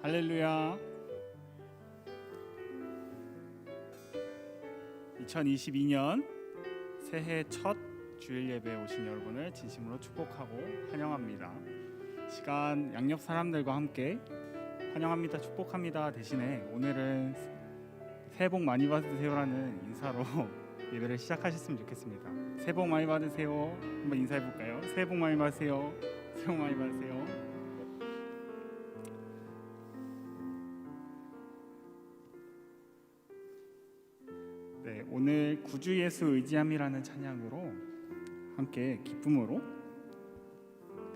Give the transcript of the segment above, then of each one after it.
할렐루야. 2022년 새해 첫 주일 예배에 오신 여러분을 진심으로 축복하고 환영합니다. 시간 양옆 사람들과 함께 환영합니다, 축복합니다 대신에 오늘은 새해 복 많이 받으세요라는 인사로 예배를 시작하셨으면 좋겠습니다. 새해 복 많이 받으세요. 한번 인사해 볼까요? 새해 복 많이 받으세요. 새해 복 많이 받으세요. 네, 오늘 구주 예수 의지함이라는 찬양으로 함께 기쁨으로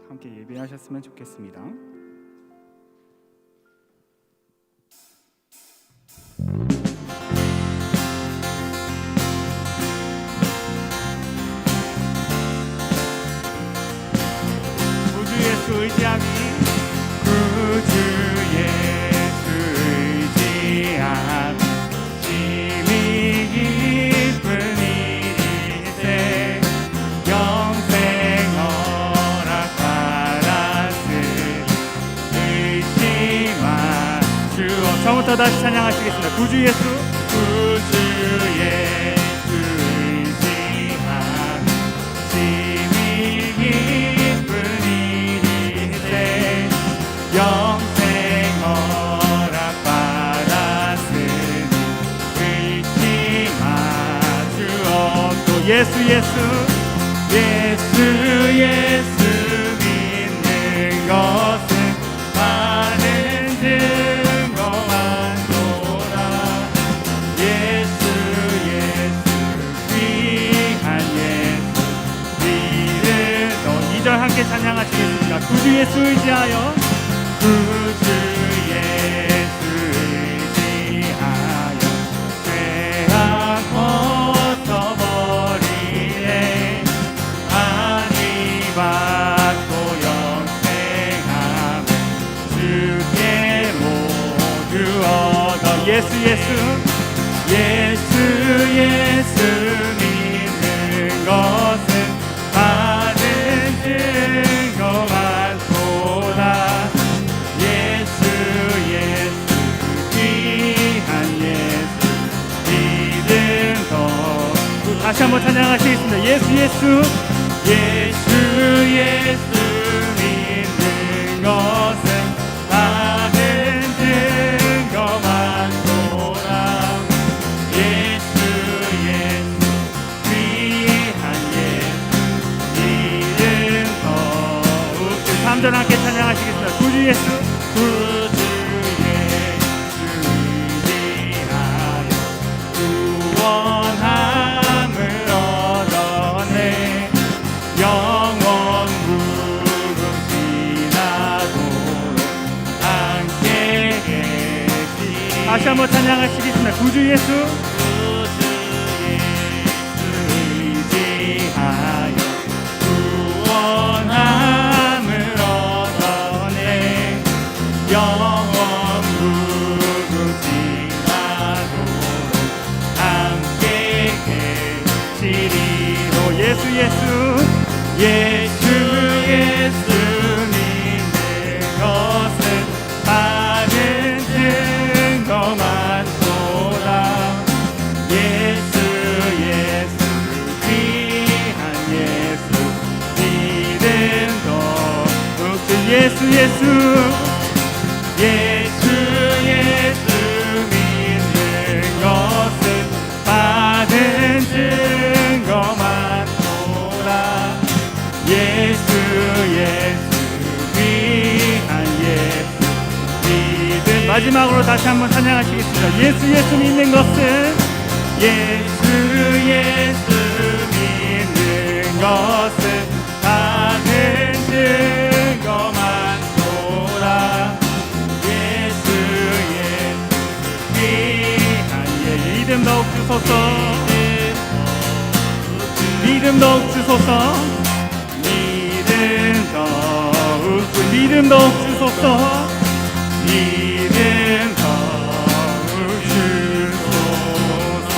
함께 예배하셨으면 좋겠습니다. 구주 예수 의지함이 구주 예수 의지함 처음부터 다시 찬양하시겠습니다. 구주 예수 구주 예수 의지함 심히 기쁜 일이세 영생 허락 받았으니 의심하 주옵고 예수 믿는 것은 많은 함께 찬양하시겠습니다. 구주 예수 의지하여 구주 예수 의지하여 죄악 벗어버리네 안위 받고 영생하며 주께 모두 얻어 예수 믿는 것은 증거 많도다 예수 귀한 예수 믿음도 다시 한번 찬양하시겠습니다. 예수 믿는 것은 많은 증거 많도다 예수 귀한 예수 함께 찬양하시겠습니다. 구주 예수 의지하여 구원함을 얻어내 영원 무궁지나도록 함께 계시 다시 한번 찬양하시겠습니다. 구주 예수 의지하여 구원함을 영원 무궁지나도록 함께 계시리로 예수 믿는 것은 많은 증거 많도다 예수 귀한 예수 믿음도 묵주 예수 믿는 것은 받은 증거 많도다 예수 귀한 예수 믿음 마지막으로 다시 한번 찬양하시겠습니다. 예수 믿는 것은 예수 믿는 것은 받은 증거 많도다 믿음 더욱 주소서 믿음 더욱 주소서 믿음 더욱 주소서 믿음 더욱 주소서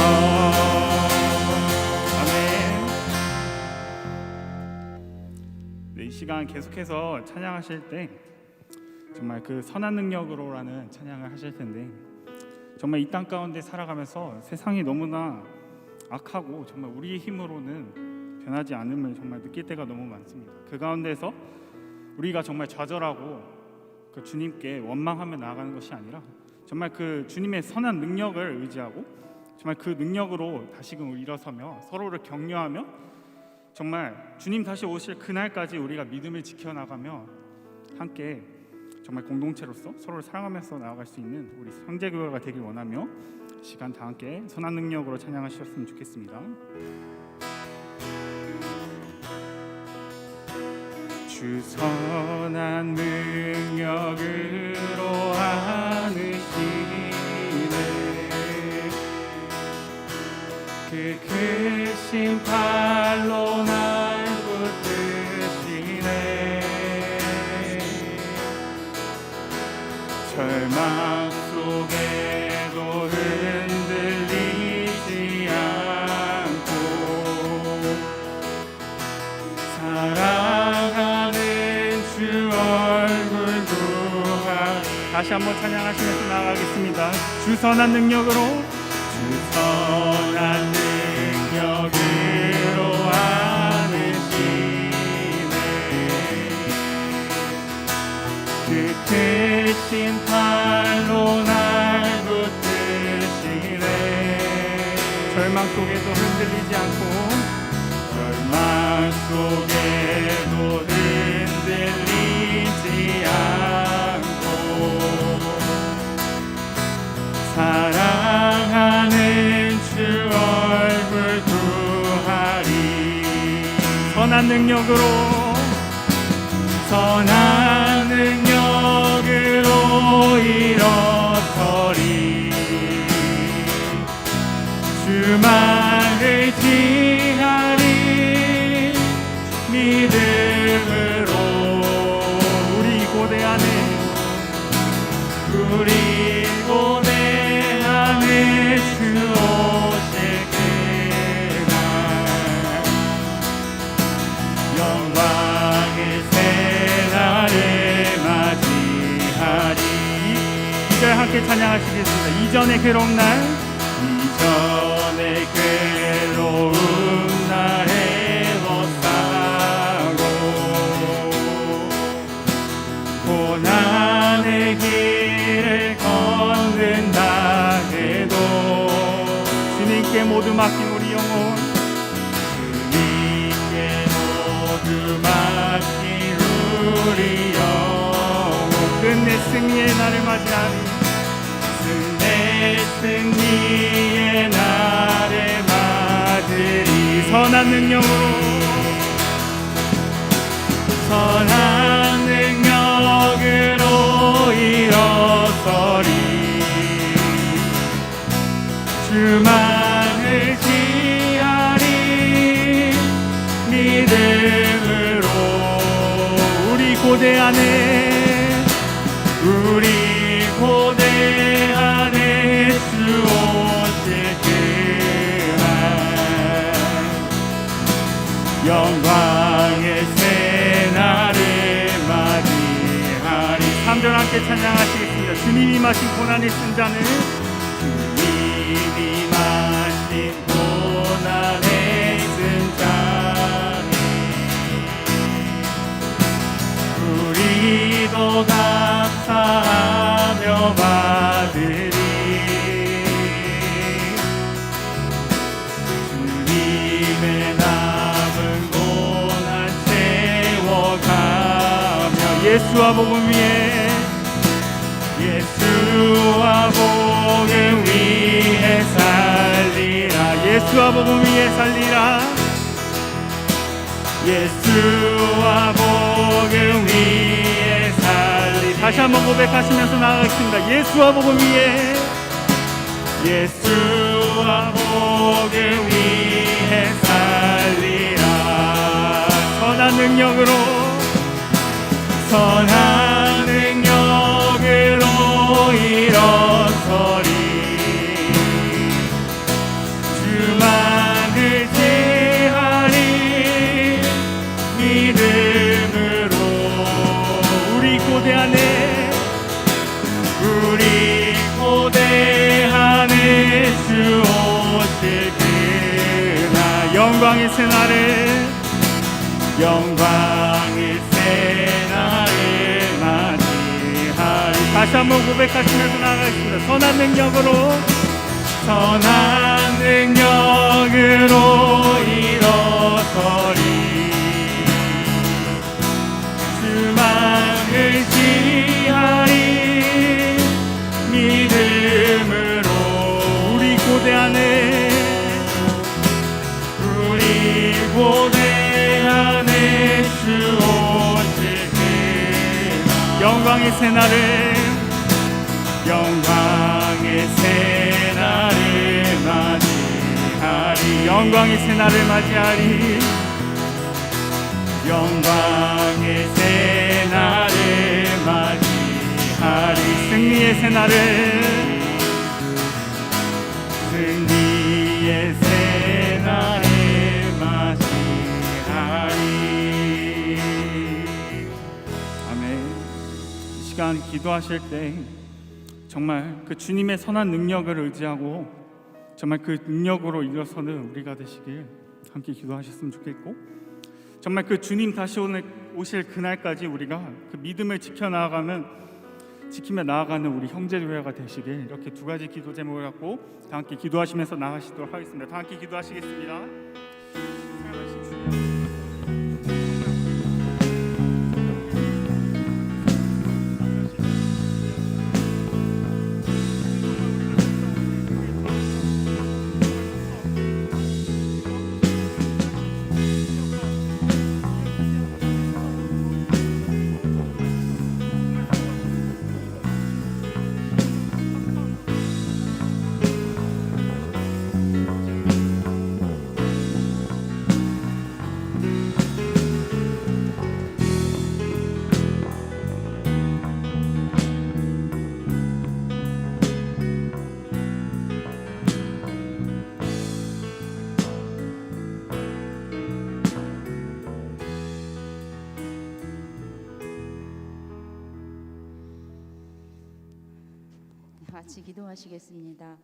아멘. 네, 이 시간 계속해서 찬양하실 때 정말 그 선한 능력으로라는 찬양을 하실 텐데, 정말 이 땅 가운데 살아가면서 세상이 너무나 악하고 정말 우리의 힘으로는 변하지 않음을 정말 느낄 때가 너무 많습니다. 그 가운데서 우리가 정말 좌절하고 그 주님께 원망하며 나아가는 것이 아니라 정말 그 주님의 선한 능력을 의지하고 정말 그 능력으로 다시금 일어서며 서로를 격려하며 정말 주님 다시 오실 그날까지 우리가 믿음을 지켜나가며 함께 정말 공동체로서 서로를 사랑하면서 나아갈 수 있는 우리 형제교회가 되길 원하며 시간 다 함께 선한 능력으로 찬양하셨으면 좋겠습니다. 주 선한 능력으로 안으시네 그 크신 팔로 날 붙드시네 절망 속에도 흔들리지 않고 사랑하는 주 얼굴 구하리. 다시 한번 찬양하시면서 나아가겠습니다. 주 선한 능력으로 주 선한 능력으로 안으시네 그 크신 팔로 날 붙드시네 절망 속에도 흔들리지 않고 절망 속에도 흔들리지 않고 사랑하는 주 얼굴 구하리. 선한 능력으로 선한 능력으로 일어서리 주만을 지하리 믿음으로 우리 고대 안에 주 오실 그날 영광의 새날을 맞이하리. 이절 함께 찬양하시겠습니다. 이전의 괴로운 날 이전의 괴로운 날에 벗사고 고난의 길을 걷는다 해도 주님께 모두 맡긴 우리 영혼 주님께 모두 맡긴 우리 영혼 끝내 승리의 날을 맞이하리 끝내 승리의 날을 맞으리. 선한 능력으로 선한 능력으로 일어서리 주만을 지하리 믿음으로 우리 고대 안에 주 오실 그날 영광의 새날을 맞이하리. 3절 함께 찬양하시겠습니다. 주님이 마신 고난의 쓴잔을 주님이 마신 고난의 쓴잔을 우리도 감사하며 받으리 주님의 남은 고난 채워가며 예수와 복음 위에 예수와 복음 위에 살리라 예수와 복음 위에 살리라 예수와 복음 위에 살리. 다시 한번 고백하시면서 나아가겠습니다. 예수와 복음 위에 예수와 복음 위에 살리라 선한 능력으로 선한 능력으로 일어서리 주만을 지하리 믿음으로 우리 고대 안에 영광의 새날을 영광의 새날을 맞이하리. 다시 한번 고백하시면서 나아가겠습니다. 선한 능력으로 일어서리. 주만을 지하리. 믿음으로 우리 고대 안에 주 오실 때 영광의 새날을 맞이하리. 영광의 새날을 맞이하리. 영광의 새날을 맞이하리. 승리의 새날을 맞이하리. 아멘. 이 시간 기도하실 때 정말 그 주님의 선한 능력을 의지하고 정말 그 능력으로 일어서는 우리가 되시길 함께 기도하셨으면 좋겠고, 정말 그 주님 다시 오실 그날까지 우리가 그 믿음을 지키며 나아가는 우리 형제교회가 되시길, 이렇게 두 가지 기도 제목을 갖고 다 함께 기도하시면서 나가시도록 하겠습니다. 다 함께 기도하시겠습니다. 같이 기도하시겠습니다.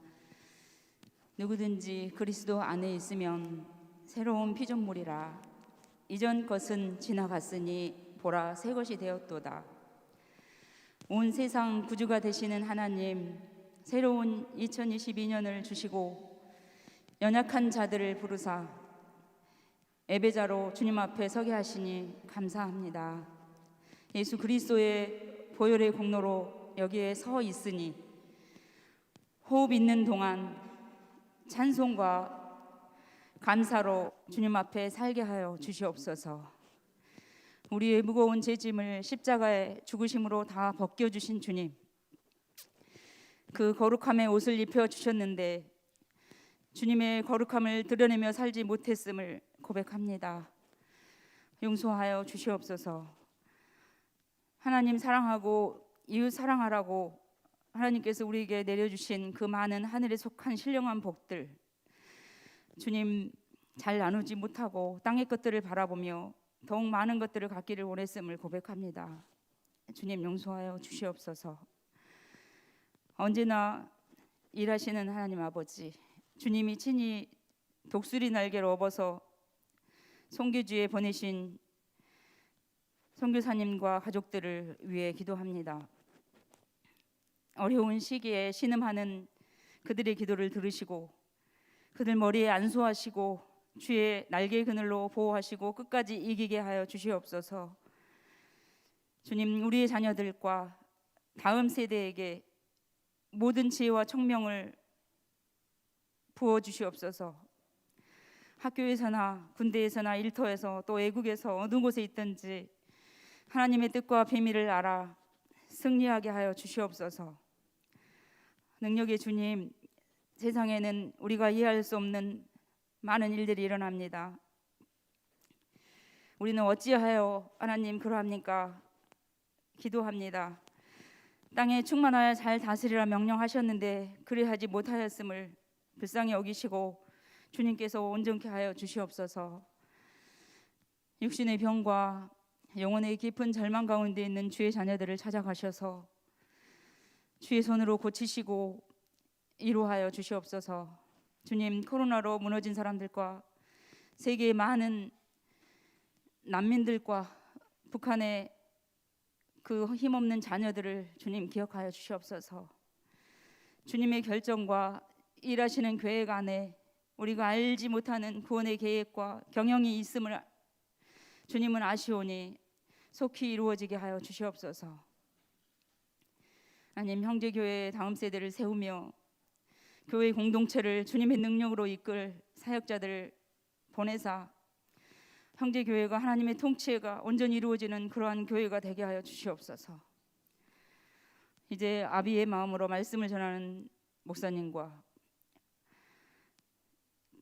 누구든지 그리스도 안에 있으면 새로운 피조물이라. 이전 것은 지나갔으니 보라 새 것이 되었도다. 온 세상 구주가 되시는 하나님, 새로운 2022년을 주시고 연약한 자들을 부르사 예배자로 주님 앞에 서게 하시니 감사합니다. 예수 그리스도의 보혈의 공로로 여기에 서 있으니 호흡 있는 동안 찬송과 감사로 주님 앞에 살게 하여 주시옵소서. 우리의 무거운 죄짐을 십자가의 죽으심으로 다 벗겨주신 주님, 그 거룩함의 옷을 입혀주셨는데 주님의 거룩함을 드러내며 살지 못했음을 고백합니다. 용서하여 주시옵소서. 하나님 사랑하고 이웃 사랑하라고 하나님께서 우리에게 내려주신 그 많은 하늘에 속한 신령한 복들, 주님 잘 나누지 못하고 땅의 것들을 바라보며 더욱 많은 것들을 갖기를 원했음을 고백합니다. 주님 용서하여 주시옵소서. 언제나 일하시는 하나님 아버지, 주님이 친히 독수리 날개로 업어서 선교지에 보내신 선교사님과 가족들을 위해 기도합니다. 어려운 시기에 신음하는 그들의 기도를 들으시고 그들 머리에 안수하시고 주의 날개 그늘로 보호하시고 끝까지 이기게 하여 주시옵소서. 주님, 우리의 자녀들과 다음 세대에게 모든 지혜와 청명을 부어주시옵소서. 학교에서나 군대에서나 일터에서 또 외국에서 어느 곳에 있든지 하나님의 뜻과 비밀을 알아 승리하게 하여 주시옵소서. 능력의 주님, 세상에는 우리가 이해할 수 없는 많은 일들이 일어납니다. 우리는 어찌하여 하나님 그러합니까? 기도합니다. 땅에 충만하여 잘 다스리라 명령하셨는데 그리하지 못하였음을 불쌍히 여기시고 주님께서 온전케 하여 주시옵소서. 육신의 병과 영혼의 깊은 절망 가운데 있는 주의 자녀들을 찾아가셔서 주의 손으로 고치시고 위로하여 주시옵소서. 주님, 코로나로 무너진 사람들과 세계의 많은 난민들과 북한의 그 힘없는 자녀들을 주님 기억하여 주시옵소서. 주님의 결정과 일하시는 계획 안에 우리가 알지 못하는 구원의 계획과 경영이 있음을 주님은 아시오니 속히 이루어지게 하여 주시옵소서. 하나님, 형제교회의 다음 세대를 세우며 교회 공동체를 주님의 능력으로 이끌 사역자들을 보내사 형제교회가 하나님의 통치가 온전히 이루어지는 그러한 교회가 되게 하여 주시옵소서. 이제 아비의 마음으로 말씀을 전하는 목사님과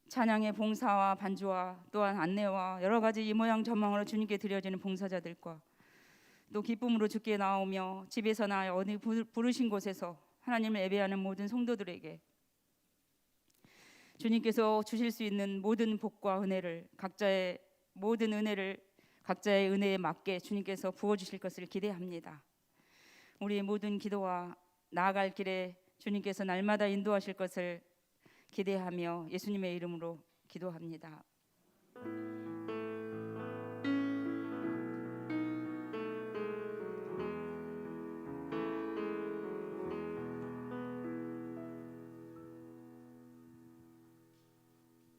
찬양의 봉사와 반주와 또한 안내와 여러 가지 이 모양 저 모양으로 주님께 드려지는 봉사자들과 또 기쁨으로 주께 나오며 집에서나 어디 부르신 곳에서 하나님을 예배하는 모든 성도들에게 주님께서 주실 수 있는 모든 복과 은혜를 각자의 모든 은혜를 각자의 은혜에 맞게 주님께서 부어주실 것을 기대합니다. 우리의 모든 기도와 나아갈 길에 주님께서 날마다 인도하실 것을 기대하며 예수님의 이름으로 기도합니다.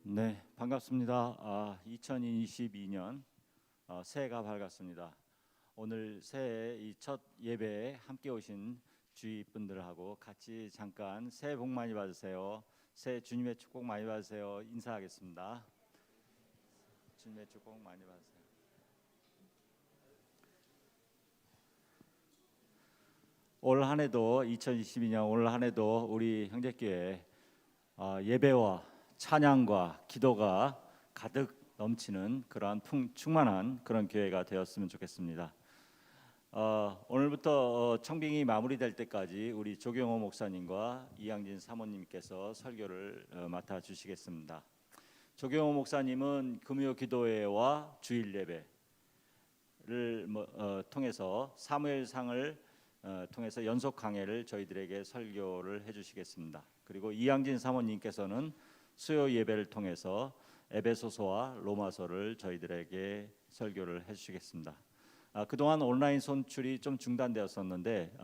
네, 반갑습니다. 2022년 새해가 밝았습니다. 오늘 새해 이 첫 예배에 함께 오신 주위 분들하고 같이 잠깐 새해 복 많이 받으세요. 새해 주님의 축복 많이 받으세요. 인사하겠습니다. 주님의 축복 많이 받으세요. 올 한해도 2022년 올 한해도 우리 형제교회 예배와 찬양과 기도가 가득 넘치는 그러한 충만한 그런 교회가 되었으면 좋겠습니다. 오늘부터 청빙이 마무리될 때까지 우리 조경호 목사님과 이양진 사모님께서 설교를 맡아 주시겠습니다. 조경호 목사님은 금요 기도회와 주일 예배를 통해서 사무엘상을 통해서 연속 강해를 저희들에게 설교를 해주시겠습니다. 그리고 이양진 사모님께서는 수요 예배를 통해서 에베소서와 로마서를 저희들에게 설교를 해주시겠습니다. 그동안 온라인 송출이 좀 중단되었었는데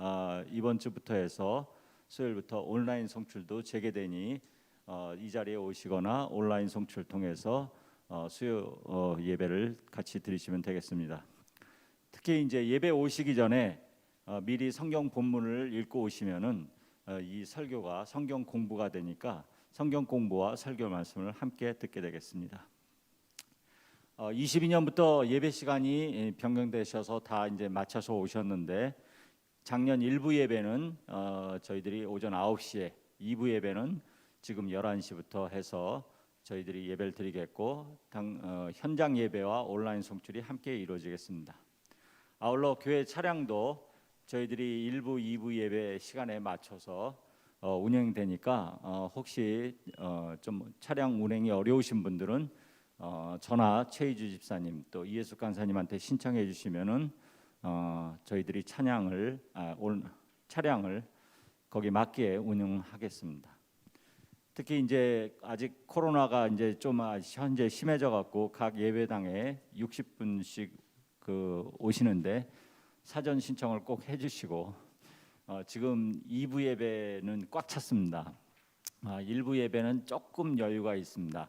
이번 주부터 해서 수요일부터 온라인 송출도 재개되니 이 자리에 오시거나 온라인 송출 통해서 수요 예배를 같이 드리시면 되겠습니다. 특히 이제 예배 오시기 전에 미리 성경 본문을 읽고 오시면은 이 설교가 성경 공부가 되니까 성경 공부와 설교 말씀을 함께 듣게 되겠습니다. 22년부터 예배 시간이 변경되셔서 다 이제 맞춰서 오셨는데 작년 1부 예배는 저희들이 오전 9시에 2부 예배는 지금 11시부터 해서 저희들이 예배를 드리겠고 현장 예배와 온라인 송출이 함께 이루어지겠습니다. 아울러 교회 차량도 저희들이 1부, 2부 예배 시간에 맞춰서 운영되니까 혹시 좀 차량 운행이 어려우신 분들은 전화 최희주 집사님 또 이예숙 간사님한테 신청해 주시면은 저희들이 차량을 거기 맞게 운영하겠습니다. 특히 이제 아직 코로나가 이제 좀 현재 심해져 갖고 각 예배당에 60분씩 오시는데 사전 신청을 꼭 해주시고 지금 2부 예배는 꽉 찼습니다. 1부 예배는 조금 여유가 있습니다.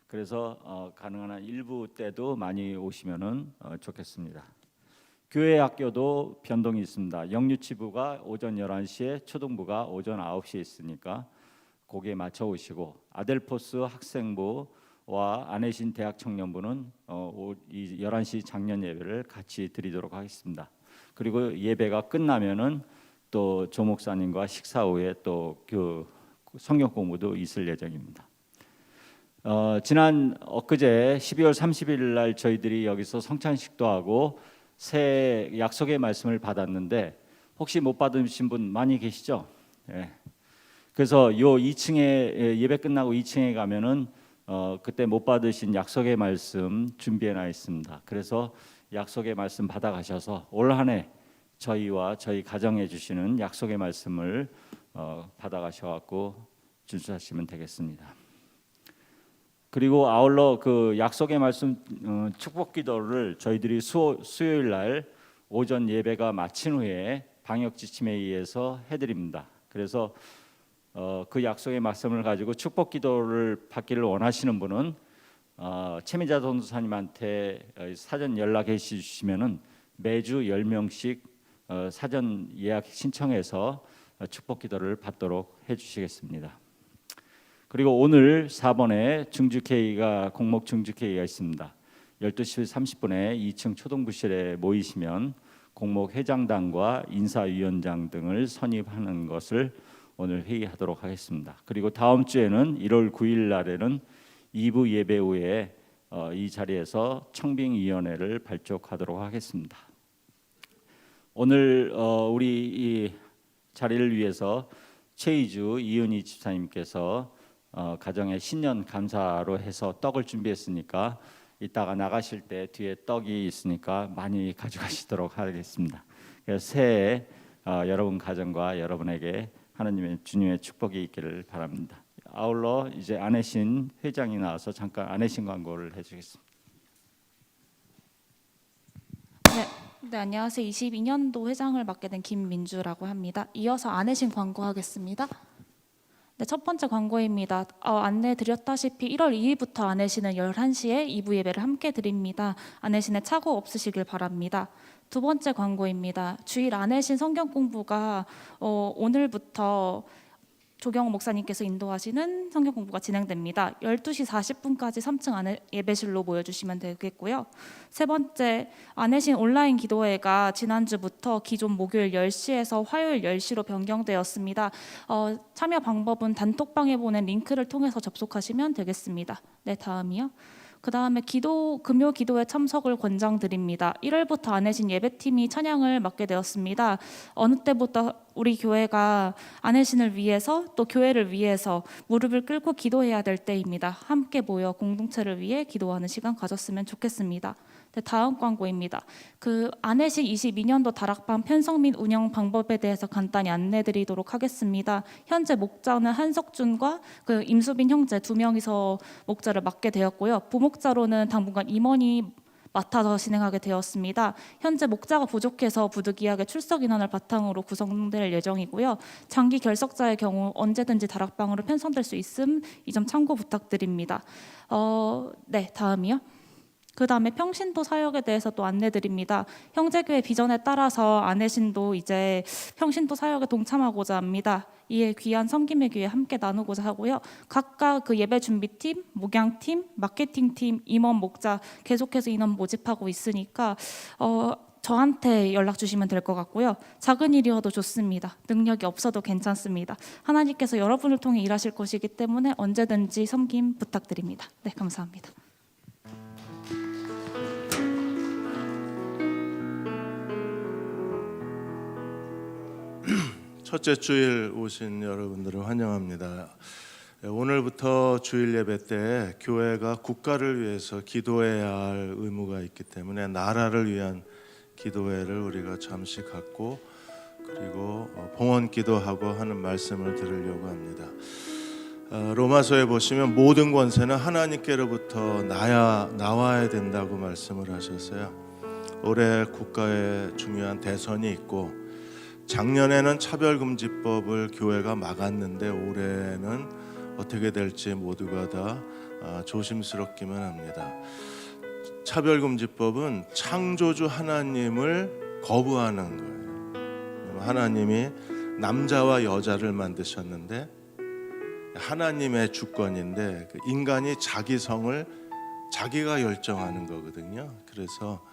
그래서 가능한 한 1부 때도 많이 오시면은 좋겠습니다. 교회 학교도 변동이 있습니다. 영유치부가 오전 11시에 초등부가 오전 9시에 있으니까 거기에 맞춰 오시고 아델포스 학생부와 안혜신 대학 청년부는 11시 장년 예배를 같이 드리도록 하겠습니다. 그리고 예배가 끝나면은 또 조 목사님과 식사 후에 또 성경 공부도 있을 예정입니다. 지난 엊그제 12월 30일 날 저희들이 여기서 성찬식도 하고 새 약속의 말씀을 받았는데 혹시 못 받으신 분 많이 계시죠? 예. 그래서 요 2층에 예배 끝나고 2층에 가면은 그때 못 받으신 약속의 말씀 준비해 놔 있습니다. 그래서 약속의 말씀 받아 가셔서 올 한 해 저희와 저희 가정에 주시는 약속의 말씀을 받아 가셔 갖고 준수하시면 되겠습니다. 그리고 아울러 그 약속의 말씀 축복 기도를 저희들이 수요일 날 오전 예배가 마친 후에 방역 지침에 의해서 해드립니다. 그래서 그 약속의 말씀을 가지고 축복 기도를 받기를 원하시는 분은 최미자 전도사님한테 사전 연락해 주시면은 매주 10명씩 사전 예약 신청해서 축복 기도를 받도록 해주시겠습니다. 그리고 오늘 4번에 중주회의가 공목 중주회의가 있습니다. 12시 30분에 2층 초등부실에 모이시면 공목 회장단과 인사위원장 등을 선임하는 것을 오늘 회의하도록 하겠습니다. 그리고 다음 주에는 1월 9일 날에는 2부 예배 후에 이 자리에서 청빙위원회를 발족하도록 하겠습니다. 오늘 우리 이 자리를 위해서 최희주 이은희 집사님께서 가정의 신년 감사로 해서 떡을 준비했으니까 이따가 나가실 때 뒤에 떡이 있으니까 많이 가져가시도록 하겠습니다. 그래서 새해 여러분 가정과 여러분에게 하나님의 주님의 축복이 있기를 바랍니다. 아울러 이제 안혜신 회장이 나와서 잠깐 안혜신 광고를 해주겠습니다. 네, 안녕하세요. 22년도 회장을 맡게 된 김민주라고 합니다. 이어서 안혜신 광고하겠습니다. 네, 첫 번째 광고입니다. 안내 드렸다시피 1월 2일부터 안혜신은 11시에 2부 예배를 함께 드립니다. 안혜신에 착오 없으시길 바랍니다. 두 번째 광고입니다. 주일 안혜신 성경 공부가 오늘부터 조경호 목사님께서 인도하시는 성경 공부가 진행됩니다. 12시 40분까지 3층 안에 예배실로 모여주시면 되겠고요. 세 번째, 안혜신 온라인 기도회가 지난주부터 기존 목요일 10시에서 화요일 10시로 변경되었습니다. 참여 방법은 단톡방에 보낸 링크를 통해서 접속하시면 되겠습니다. 네, 다음이요. 그 다음에 금요 기도회 참석을 권장드립니다. 1월부터 안혜신 예배팀이 찬양을 맡게 되었습니다. 어느 때보다 우리 교회가 안혜신을 위해서 또 교회를 위해서 무릎을 꿇고 기도해야 될 때입니다. 함께 모여 공동체를 위해 기도하는 시간 가졌으면 좋겠습니다. 네, 다음 광고입니다. 안혜신 22년도 다락방 편성 및 운영 방법에 대해서 간단히 안내드리도록 하겠습니다. 현재 목자는 한석준과 임수빈 형제 2명이서 목자를 맡게 되었고요. 부목자로는 당분간 임원이 맡아서 진행하게 되었습니다. 현재 목자가 부족해서 부득이하게 출석 인원을 바탕으로 구성될 예정이고요. 장기 결석자의 경우 언제든지 다락방으로 편성될 수 있음, 이 점 참고 부탁드립니다. 네, 다음이요. 그 다음에 평신도 사역에 대해서 또 안내드립니다. 형제교회 비전에 따라서 안혜신도 이제 평신도 사역에 동참하고자 합니다. 이에 귀한 섬김의 기회 함께 나누고자 하고요. 각각 예배 준비팀, 목양팀, 마케팅팀, 임원, 목자 계속해서 인원 모집하고 있으니까 저한테 연락 주시면 될 것 같고요. 작은 일이어도 좋습니다. 능력이 없어도 괜찮습니다. 하나님께서 여러분을 통해 일하실 것이기 때문에 언제든지 섬김 부탁드립니다. 네, 감사합니다. 첫째 주일 오신 여러분들을 환영합니다. 오늘부터 주일 예배 때 교회가 국가를 위해서 기도해야 할 의무가 있기 때문에 나라를 위한 기도회를 우리가 잠시 갖고 그리고 봉헌 기도하고 하는 말씀을 들으려고 합니다. 로마서에 보시면 모든 권세는 하나님께로부터 나와야 된다고 말씀을 하셨어요. 올해 국가에 중요한 대선이 있고 작년에는 차별금지법을 교회가 막았는데 올해는 어떻게 될지 모두가 다 조심스럽기만 합니다. 차별금지법은 창조주 하나님을 거부하는 거예요. 하나님이 남자와 여자를 만드셨는데 하나님의 주권인데 인간이 자기 성을 자기가 결정하는 거거든요. 그래서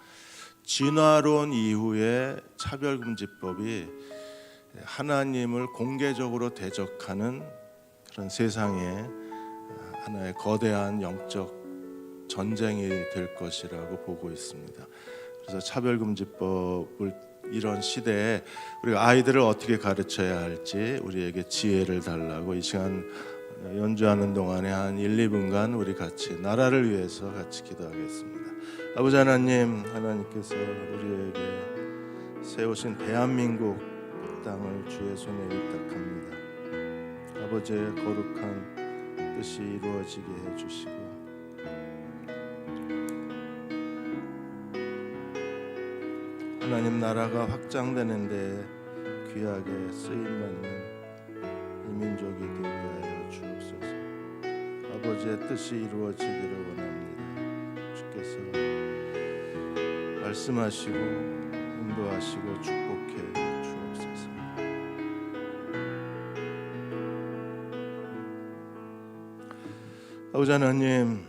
진화론 이후에 차별금지법이 하나님을 공개적으로 대적하는 그런 세상의 하나의 거대한 영적 전쟁이 될 것이라고 보고 있습니다. 그래서 차별금지법을 이런 시대에 우리가 아이들을 어떻게 가르쳐야 할지 우리에게 지혜를 달라고 이 시간 연주하는 동안에 한 1, 2분간 우리 같이 나라를 위해서 같이 기도하겠습니다. 아버지 하나님, 하나님께서 우리에게 세우신 대한민국 땅을 주의 손에 위탁합니다. 아버지의 거룩한 뜻이 이루어지게 해주시고 하나님 나라가 확장되는데 귀하게 쓰임받는 이 민족이 되게 하여 주옵소서. 아버지의 뜻이 이루어지기를 원합니다. 주께서 말씀하시고 인도하시고 축복해 주옵소서. 아버지 하나님,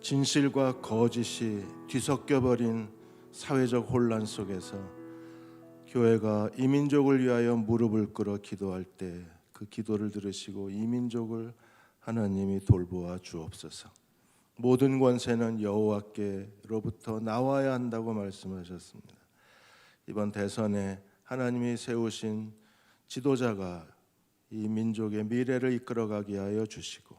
진실과 거짓이 뒤섞여버린 사회적 혼란 속에서 교회가 이 민족을 위하여 무릎을 꿇어 기도할 때 그 기도를 들으시고 이 민족을 하나님이 돌보아 주옵소서. 모든 권세는 여호와께로부터 나와야 한다고 말씀하셨습니다. 이번 대선에 하나님이 세우신 지도자가 이 민족의 미래를 이끌어가게 하여 주시고,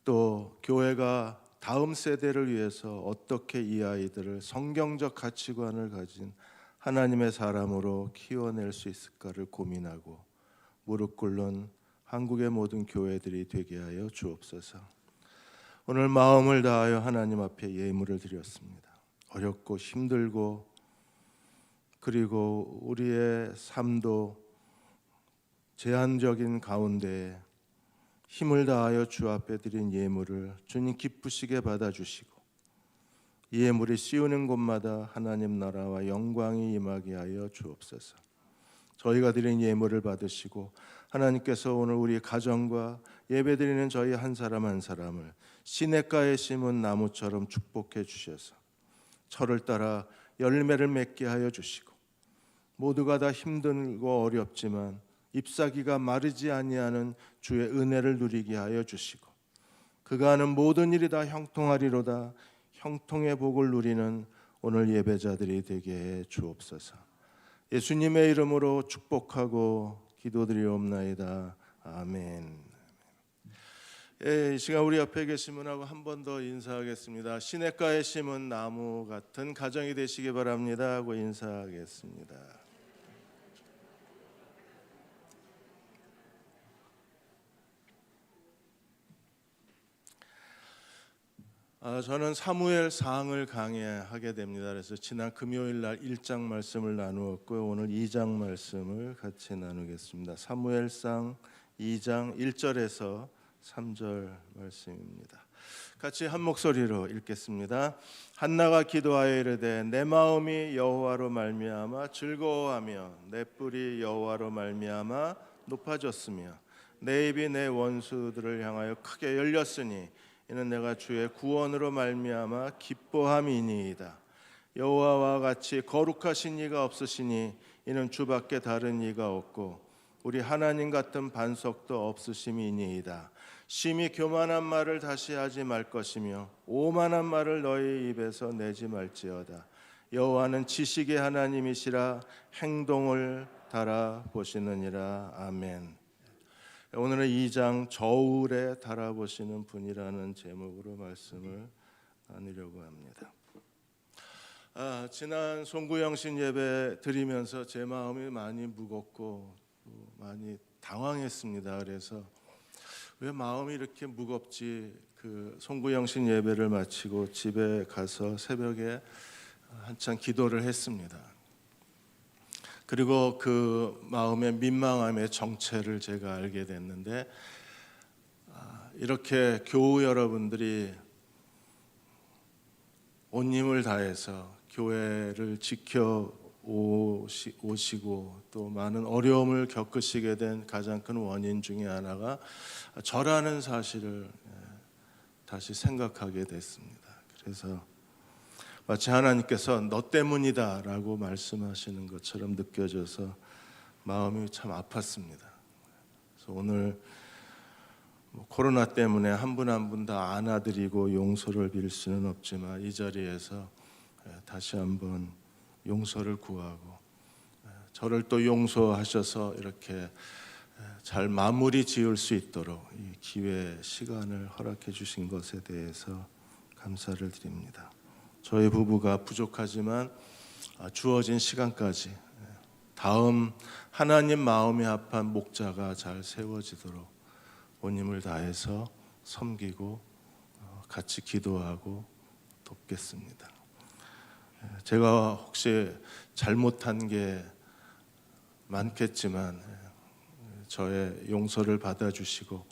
또 교회가 다음 세대를 위해서 어떻게 이 아이들을 성경적 가치관을 가진 하나님의 사람으로 키워낼 수 있을까를 고민하고 무릎 꿇는 한국의 모든 교회들이 되게 하여 주옵소서. 오늘 마음을 다하여 하나님 앞에 예물을 드렸습니다. 어렵고 힘들고 그리고 우리의 삶도 제한적인 가운데 힘을 다하여 주 앞에 드린 예물을 주님 기쁘시게 받아주시고, 이 예물이 씌우는 곳마다 하나님 나라와 영광이 임하게 하여 주옵소서. 저희가 드린 예물을 받으시고 하나님께서 오늘 우리 가정과 예배드리는 저희 한 사람 한 사람을 시냇가에 심은 나무처럼 축복해 주셔서 철을 따라 열매를 맺게 하여 주시고, 모두가 다 힘들고 어렵지만 잎사귀가 마르지 아니하는 주의 은혜를 누리게 하여 주시고, 그가 하는 모든 일이 다 형통하리로다 형통의 복을 누리는 오늘 예배자들이 되게 해 주옵소서. 예수님의 이름으로 축복하고 기도드리옵나이다. 아멘. 이 시간 우리 옆에 계신 분하고 한 번 더 인사하겠습니다. 시냇가에 심은 나무 같은 가정이 되시기 바랍니다 하고 인사하겠습니다. 저는 사무엘상을 강해하게 됩니다. 그래서 지난 금요일 날 1장 말씀을 나누었고요. 오늘 2장 말씀을 같이 나누겠습니다. 사무엘상 2장 1절에서 3절 말씀입니다. 같이 한 목소리로 읽겠습니다. 한나가 기도하여 이르되 내 마음이 여호와로 말미암아 즐거워하며 내 뿔이 여호와로 말미암아 높아졌으며 내 입이 내 원수들을 향하여 크게 열렸으니 이는 내가 주의 구원으로 말미암아 기뻐함이니이다. 여호와와 같이 거룩하신 이가 없으시니 이는 주밖에 다른 이가 없고 우리 하나님 같은 반석도 없으심이니이다. 심히 교만한 말을 다시 하지 말 것이며 오만한 말을 너희 입에서 내지 말지어다. 여호와는 지식의 하나님이시라 행동을 달아보시느니라. 아멘. 오늘은 2장 저울에 달아보시는 분이라는 제목으로 말씀을 나누려고 합니다. 지난 송구영신 예배 드리면서 제 마음이 많이 무겁고 많이 당황했습니다. 그래서 왜 마음이 이렇게 무겁지? 그 송구영신 예배를 마치고 집에 가서 새벽에 한참 기도를 했습니다. 그리고 그 마음의 민망함의 정체를 제가 알게 됐는데, 이렇게 교우 여러분들이 온 힘을 다해서 교회를 지켜 오시고 또 많은 어려움을 겪으시게 된 가장 큰 원인 중에 하나가 저라는 사실을 다시 생각하게 됐습니다. 그래서 마치 하나님께서 너 때문이다 라고 말씀하시는 것처럼 느껴져서 마음이 참 아팠습니다. 그래서 오늘 코로나 때문에 한 분 한 분 다 안아드리고 용서를 빌 수는 없지만 이 자리에서 다시 한번 용서를 구하고 저를 또 용서하셔서 이렇게 잘 마무리 지을 수 있도록 이 기회 시간을 허락해 주신 것에 대해서 감사를 드립니다. 저희 부부가 부족하지만 주어진 시간까지 다음 하나님 마음이 합한 목자가 잘 세워지도록 온 힘을 다해서 섬기고 같이 기도하고 돕겠습니다. 제가 혹시 잘못한 게 많겠지만 저의 용서를 받아주시고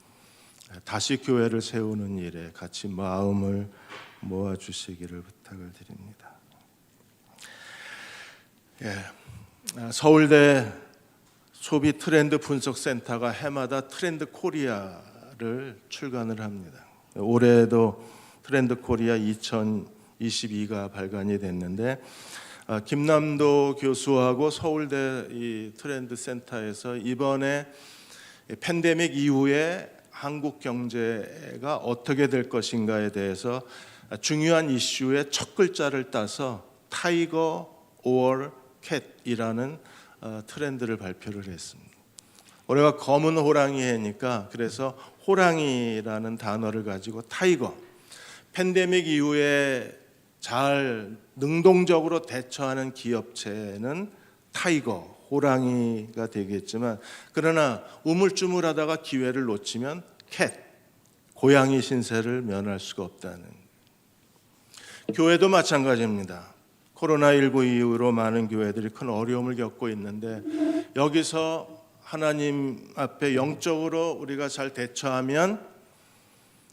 다시 교회를 세우는 일에 같이 마음을 모아주시기를 부탁을 드립니다. 서울대 소비 트렌드 분석센터가 해마다 트렌드 코리아를 출간을 합니다. 올해도 트렌드 코리아 2022가 발간이 됐는데 김남도 교수하고 서울대 이 트렌드 센터에서 이번에 팬데믹 이후에 한국 경제가 어떻게 될 것인가에 대해서 중요한 이슈의 첫 글자를 따서 타이거 or 캣이라는 트렌드를 발표를 했습니다. 올해가 검은 호랑이 해니까 그래서 호랑이라는 단어를 가지고 타이거, 팬데믹 이후에 잘 능동적으로 대처하는 기업체는 타이거, 호랑이가 되겠지만 그러나 우물쭈물하다가 기회를 놓치면 캣, 고양이 신세를 면할 수가 없다는. 교회도 마찬가지입니다. 코로나19 이후로 많은 교회들이 큰 어려움을 겪고 있는데 여기서 하나님 앞에 영적으로 우리가 잘 대처하면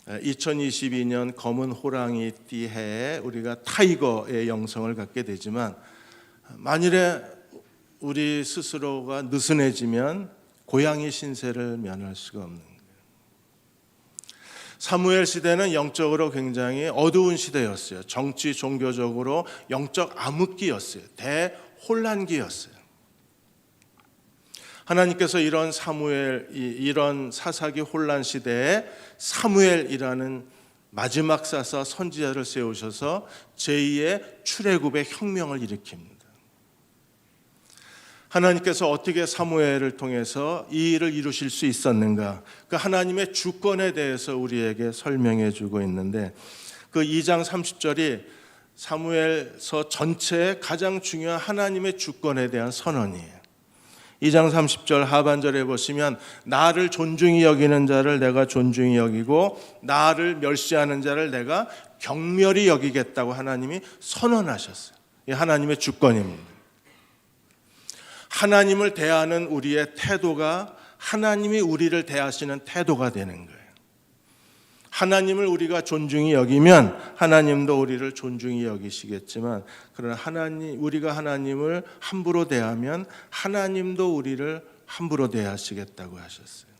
2022년 검은 호랑이띠 해에 우리가 타이거의 영성을 갖게 되지만 만일에 우리 스스로가 느슨해지면 고양이 신세를 면할 수가 없는 거예요. 사무엘 시대는 영적으로 굉장히 어두운 시대였어요. 정치, 종교적으로 영적 암흑기였어요. 대혼란기였어요. 하나님께서 이런 이런 사사기 혼란 시대에 사무엘이라는 마지막 사사 선지자를 세우셔서 제2의 출애굽의 혁명을 일으킵니다. 하나님께서 어떻게 사무엘을 통해서 이 일을 이루실 수 있었는가? 그 하나님의 주권에 대해서 우리에게 설명해 주고 있는데 그 2장 30절이 사무엘서 전체의 가장 중요한 하나님의 주권에 대한 선언이에요. 2장 30절 하반절에 보시면 나를 존중히 여기는 자를 내가 존중히 여기고 나를 멸시하는 자를 내가 경멸히 여기겠다고 하나님이 선언하셨어요. 이 하나님의 주권입니다. 하나님을 대하는 우리의 태도가 하나님이 우리를 대하시는 태도가 되는 거예요. 하나님을 우리가 존중히 여기면 하나님도 우리를 존중히 여기시겠지만 그러나 우리가 하나님을 함부로 대하면 하나님도 우리를 함부로 대하시겠다고 하셨어요.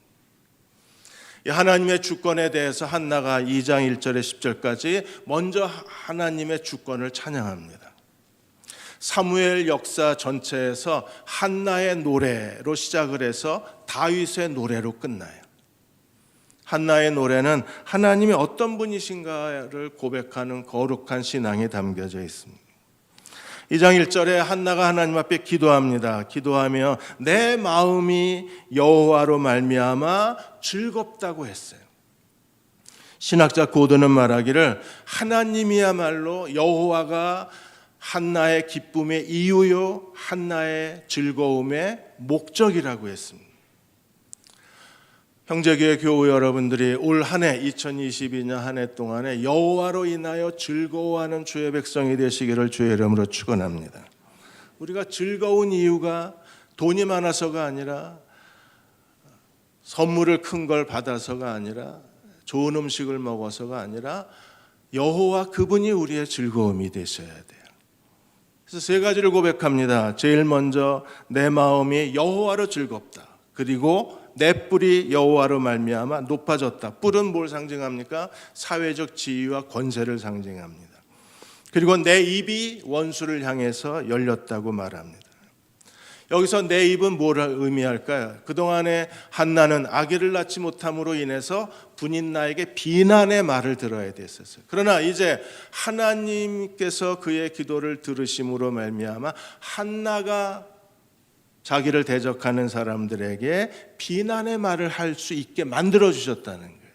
이 하나님의 주권에 대해서 한나가 2장 1절에 10절까지 먼저 하나님의 주권을 찬양합니다. 사무엘 역사 전체에서 한나의 노래로 시작을 해서 다윗의 노래로 끝나요. 한나의 노래는 하나님이 어떤 분이신가를 고백하는 거룩한 신앙이 담겨져 있습니다. 2장 1절에 한나가 하나님 앞에 기도합니다. 기도하며 내 마음이 여호와로 말미암아 즐겁다고 했어요. 신학자 고드는 말하기를 하나님이야말로 여호와가 한나의 기쁨의 이유요 한나의 즐거움의 목적이라고 했습니다. 형제교회 교우 여러분들이 올 한 해 2022년 한 해 동안에 여호와로 인하여 즐거워하는 주의 백성이 되시기를 주의 이름으로 축원합니다. 우리가 즐거운 이유가 돈이 많아서가 아니라 선물을 큰 걸 받아서가 아니라 좋은 음식을 먹어서가 아니라 여호와 그분이 우리의 즐거움이 되셔야 돼요. 그래서 세 가지를 고백합니다. 제일 먼저 내 마음이 여호와로 즐겁다. 그리고 내 뿔이 여호와로 말미암아 높아졌다. 뿔은 뭘 상징합니까? 사회적 지위와 권세를 상징합니다. 그리고 내 입이 원수를 향해서 열렸다고 말합니다. 여기서 내 입은 뭘 의미할까요? 그동안에 한나는 아기를 낳지 못함으로 인해서 분인 나에게 비난의 말을 들어야 됐었어요. 그러나 이제 하나님께서 그의 기도를 들으심으로 말미암아 한나가 자기를 대적하는 사람들에게 비난의 말을 할 수 있게 만들어 주셨다는 거예요.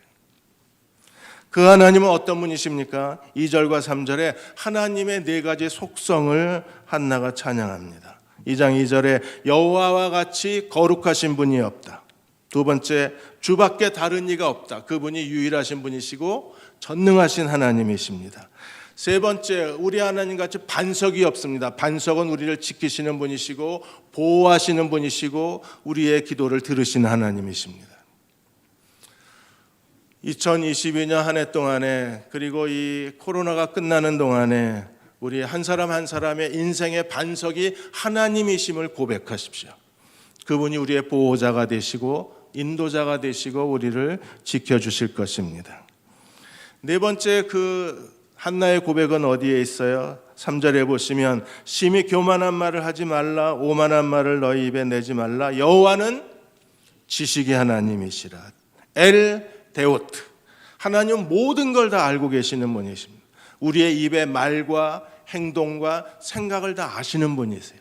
그 하나님은 어떤 분이십니까? 2절과 3절에 하나님의 네 가지 속성을 한나가 찬양합니다. 2장 2절에 여호와와 같이 거룩하신 분이 없다. 두 번째, 주밖에 다른 이가 없다. 그분이 유일하신 분이시고 전능하신 하나님이십니다. 세 번째, 우리 하나님 같이 반석이 없습니다. 반석은 우리를 지키시는 분이시고 보호하시는 분이시고 우리의 기도를 들으시는 하나님이십니다. 2022년 한 해 동안에, 그리고 이 코로나가 끝나는 동안에 우리 한 사람 한 사람의 인생의 반석이 하나님이심을 고백하십시오. 그분이 우리의 보호자가 되시고 인도자가 되시고 우리를 지켜주실 것입니다. 네 번째, 그 한나의 고백은 어디에 있어요? 3절에 보시면 심히 교만한 말을 하지 말라, 오만한 말을 너희 입에 내지 말라. 여호와는 지식의 하나님이시라. 엘 데오트, 하나님은 모든 걸 다 알고 계시는 분이십니다. 우리의 입의 말과 행동과 생각을 다 아시는 분이세요.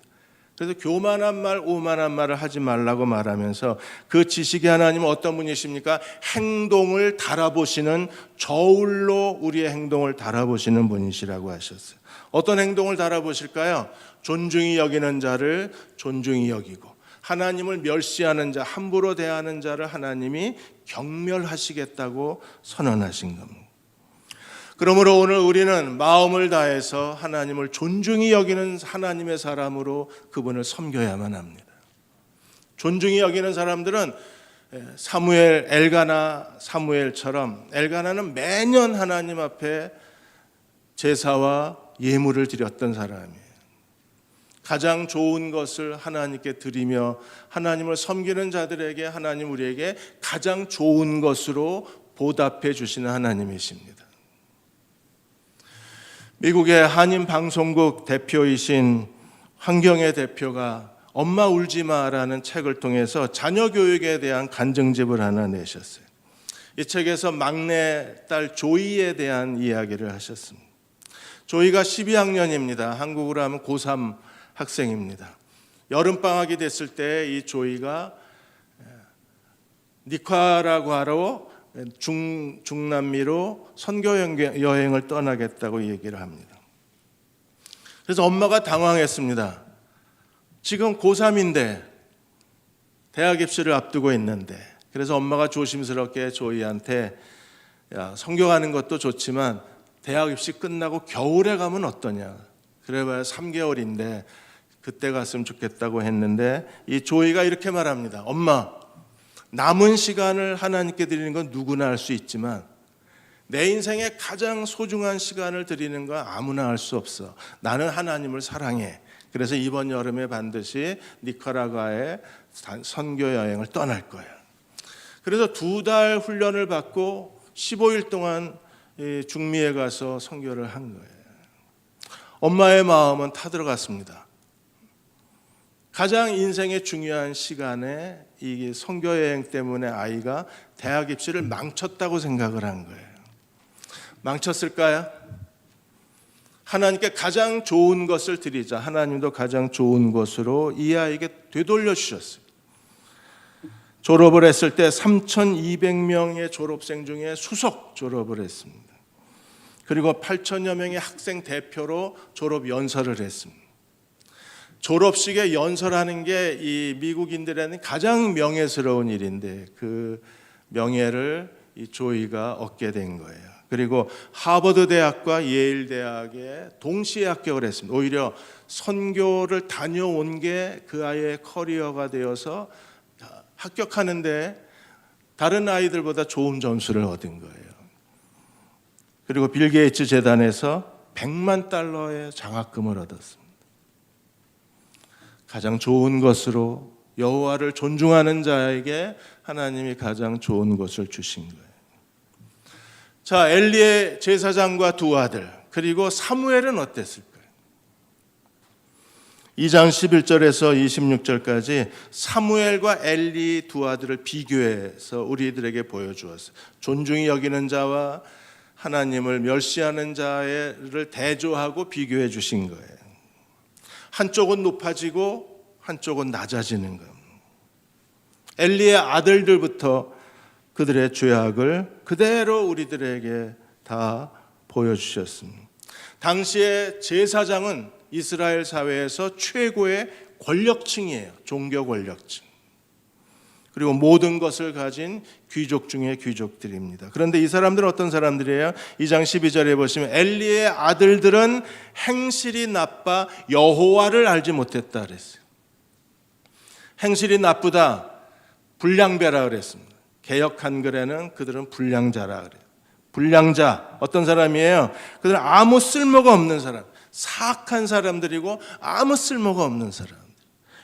그래서 교만한 말, 오만한 말을 하지 말라고 말하면서 그 지식의 하나님은 어떤 분이십니까? 행동을 달아보시는, 저울로 우리의 행동을 달아보시는 분이시라고 하셨어요. 어떤 행동을 달아보실까요? 존중히 여기는 자를 존중히 여기고, 하나님을 멸시하는 자, 함부로 대하는 자를 하나님이 경멸하시겠다고 선언하신 겁니다. 그러므로 오늘 우리는 마음을 다해서 하나님을 존중히 여기는 하나님의 사람으로 그분을 섬겨야만 합니다. 존중히 여기는 사람들은 사무엘, 엘가나 사무엘처럼, 엘가나는 매년 하나님 앞에 제사와 예물을 드렸던 사람이에요. 가장 좋은 것을 하나님께 드리며 하나님을 섬기는 자들에게 하나님 우리에게 가장 좋은 것으로 보답해 주시는 하나님이십니다. 미국의 한인 방송국 대표이신 황경애 대표가 엄마 울지 마라는 책을 통해서 자녀 교육에 대한 간증집을 하나 내셨어요. 이 책에서 막내 딸 조이에 대한 이야기를 하셨습니다. 조이가 12학년입니다. 한국으로 하면 고3 학생입니다. 여름방학이 됐을 때 이 조이가 니카라과로 중남미로 선교 여행을 떠나겠다고 얘기를 합니다. 그래서 엄마가 당황했습니다. 지금 고3인데 대학 입시를 앞두고 있는데, 그래서 엄마가 조심스럽게 조이한테 야, 선교 가는 것도 좋지만 대학 입시 끝나고 겨울에 가면 어떠냐, 그래봐야 3개월인데 그때 갔으면 좋겠다고 했는데, 이 조이가 이렇게 말합니다. 엄마, 남은 시간을 하나님께 드리는 건 누구나 할 수 있지만 내 인생에 가장 소중한 시간을 드리는 건 아무나 할 수 없어. 나는 하나님을 사랑해. 그래서 이번 여름에 반드시 니카라과에 선교 여행을 떠날 거야. 그래서 2달 훈련을 받고 15일 동안 중미에 가서 선교를 한 거예요. 엄마의 마음은 타들어갔습니다. 가장 인생의 중요한 시간에 이 선교 여행 때문에 아이가 대학 입시를 망쳤다고 생각을 한 거예요. 망쳤을까요? 하나님께 가장 좋은 것을 드리자, 하나님도 가장 좋은 것으로 이 아이에게 되돌려 주셨어요. 졸업을 했을 때 3,200명의 졸업생 중에 수석 졸업을 했습니다. 그리고 8,000여 명의 학생 대표로 졸업 연설을 했습니다. 졸업식에 연설하는 게 이 미국인들에는 가장 명예스러운 일인데 그 명예를 이 조이가 얻게 된 거예요. 그리고 하버드 대학과 예일 대학에 동시에 합격을 했습니다. 오히려 선교를 다녀온 게 그 아이의 커리어가 되어서 합격하는데 다른 아이들보다 좋은 점수를 얻은 거예요. 그리고 빌 게이츠 재단에서 $1,000,000의 장학금을 얻었습니다. 가장 좋은 것으로 여호와를 존중하는 자에게 하나님이 가장 좋은 것을 주신 거예요. 자, 엘리의 제사장과 두 아들, 그리고 사무엘은 어땠을까요? 2장 11절에서 26절까지 사무엘과 엘리 두 아들을 비교해서 우리들에게 보여주었어요. 존중히 여기는 자와 하나님을 멸시하는 자를 대조하고 비교해 주신 거예요. 한쪽은 높아지고 한쪽은 낮아지는 겁니다. 엘리의 아들들부터 그들의 죄악을 그대로 우리들에게 다 보여주셨습니다. 당시에 제사장은 이스라엘 사회에서 최고의 권력층이에요. 종교 권력층. 그리고 모든 것을 가진 귀족 중의 귀족들입니다. 그런데 이 사람들은 어떤 사람들이에요? 2장 12절에 보시면 엘리의 아들들은 행실이 나빠 여호와를 알지 못했다 그랬어요. 행실이 나쁘다, 불량배라 그랬습니다. 개역 한글에는 그들은 불량자라 그래요. 불량자, 어떤 사람이에요? 그들은 아무 쓸모가 없는 사람, 사악한 사람들이고 아무 쓸모가 없는 사람.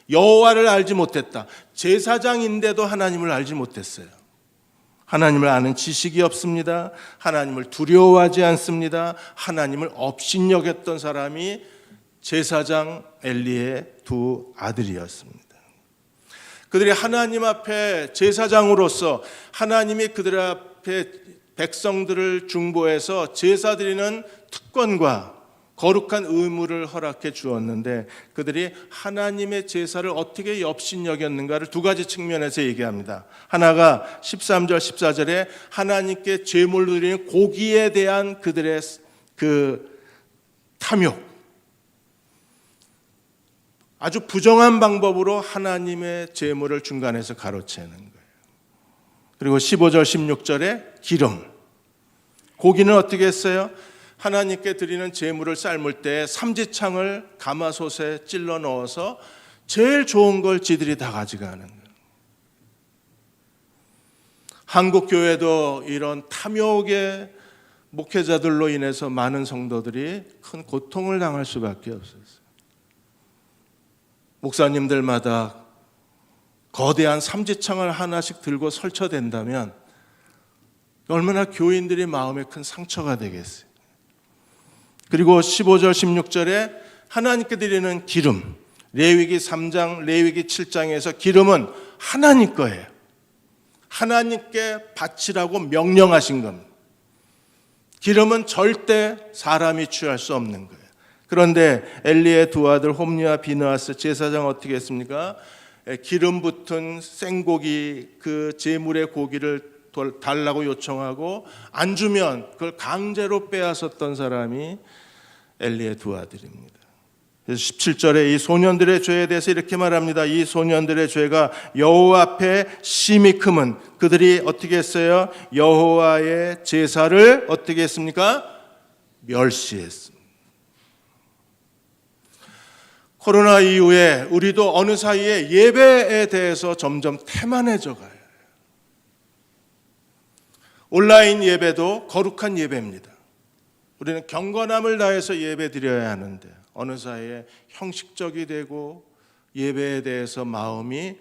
여호와를 알지 못했다. 제사장인데도 하나님을 알지 못했어요. 하나님을 아는 지식이 없습니다. 하나님을 두려워하지 않습니다. 하나님을 업신여겼던 사람이 제사장 엘리의 두 아들이었습니다. 그들이 하나님 앞에 제사장으로서 하나님이 그들 앞에 백성들을 중보해서 제사 드리는 특권과 거룩한 의무를 허락해 주었는데 그들이 하나님의 제사를 어떻게 업신여겼는가를 두 가지 측면에서 얘기합니다. 하나가 13절 14절에 하나님께 제물로 드리는 고기에 대한 그들의 그 탐욕, 아주 부정한 방법으로 하나님의 제물을 중간에서 가로채는 거예요. 그리고 15절 16절에 기름, 고기는 어떻게 했어요? 하나님께 드리는 제물을 삶을 때 삼지창을 가마솥에 찔러 넣어서 제일 좋은 걸 지들이 다 가져가는 거예요. 한국 교회도 이런 탐욕의 목회자들로 인해서 많은 성도들이 큰 고통을 당할 수밖에 없었어요. 목사님들마다 거대한 삼지창을 하나씩 들고 설쳐댄다면 얼마나 교인들의 마음에 큰 상처가 되겠어요. 그리고 15절 16절에 하나님께 드리는 기름, 레위기 3장 레위기 7장에서 기름은 하나님 거예요. 하나님께 바치라고 명령하신 겁니다. 기름은 절대 사람이 취할 수 없는 거예요. 그런데 엘리의 두 아들 홈리와 비느하스 제사장 어떻게 했습니까? 기름 붙은 생고기, 그 제물의 고기를 달라고 요청하고 안 주면 그걸 강제로 빼앗았던 사람이 엘리의 두 아들입니다. 그래서 17절에 이 소년들의 죄에 대해서 이렇게 말합니다. 이 소년들의 죄가 여호와 앞에 심히 크면 그들이 어떻게 했어요? 여호와의 제사를 어떻게 했습니까? 멸시했습니다. 코로나 이후에 우리도 어느 사이에 예배에 대해서 점점 태만해져 가요. 온라인 예배도 거룩한 예배입니다. 우리는 경건함을 다해서 예배 드려야 하는데 어느 사이에 형식적이 되고 예배에 대해서 마음이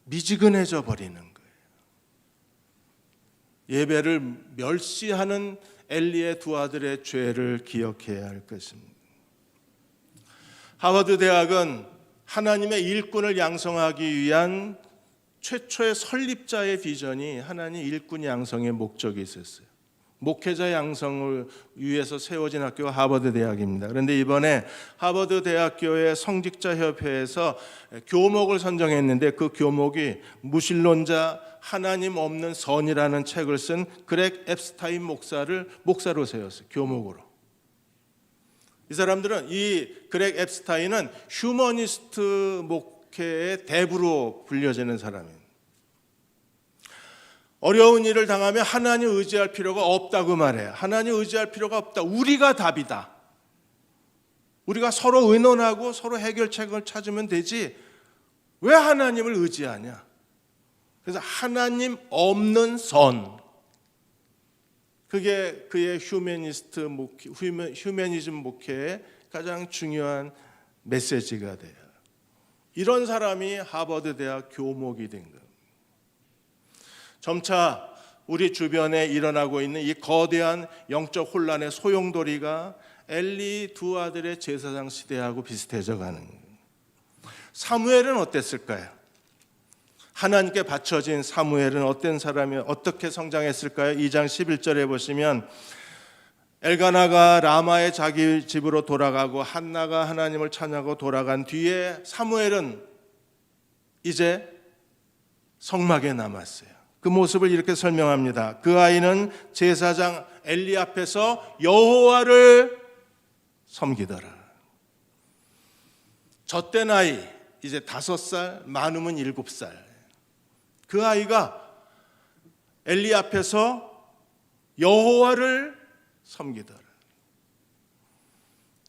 미지근해져 버리는 거예요. 예배를 멸시하는 엘리의 두 아들의 죄를 기억해야 할 것입니다. 하버드 대학은 하나님의 일꾼을 양성하기 위한 최초의 설립자의 비전이 하나님 일꾼 양성의 목적이 있었어요. 목회자 양성을 위해서 세워진 학교가 하버드 대학입니다. 그런데 이번에 하버드 대학교의 성직자 협회에서 교목을 선정했는데 그 교목이 무신론자 하나님 없는 선이라는 책을 쓴 그렉 앱스타인 목사를 목사로 세웠어요. 교목으로. 이 사람들은 이 그렉 앱스타인은 휴머니스트 목회의 대부로 불려지는 사람입니다. 어려운 일을 당하면 하나님 의지할 필요가 없다고 말해요. 하나님 의지할 필요가 없다. 우리가 답이다. 우리가 서로 의논하고 서로 해결책을 찾으면 되지 왜 하나님을 의지하냐. 그래서 하나님 없는 선, 그게 그의 휴머니즘 목회의 가장 중요한 메시지가 돼요. 이런 사람이 하버드 대학 교목이 된 거예요. 점차 우리 주변에 일어나고 있는 이 거대한 영적 혼란의 소용돌이가 엘리 두 아들의 제사장 시대하고 비슷해져 가는 거예요. 사무엘은 어땠을까요? 하나님께 바쳐진 사무엘은 어떤 사람이 어떻게 성장했을까요? 2장 11절에 보시면 엘가나가 라마의 자기 집으로 돌아가고 한나가 하나님을 찬양하고 돌아간 뒤에 사무엘은 이제 성막에 남았어요. 그 모습을 이렇게 설명합니다. 그 아이는 제사장 엘리 앞에서 여호와를 섬기더라. 젖된 아이 이제 5살, 많으면 7살. 그 아이가 엘리 앞에서 여호와를 섬기더라.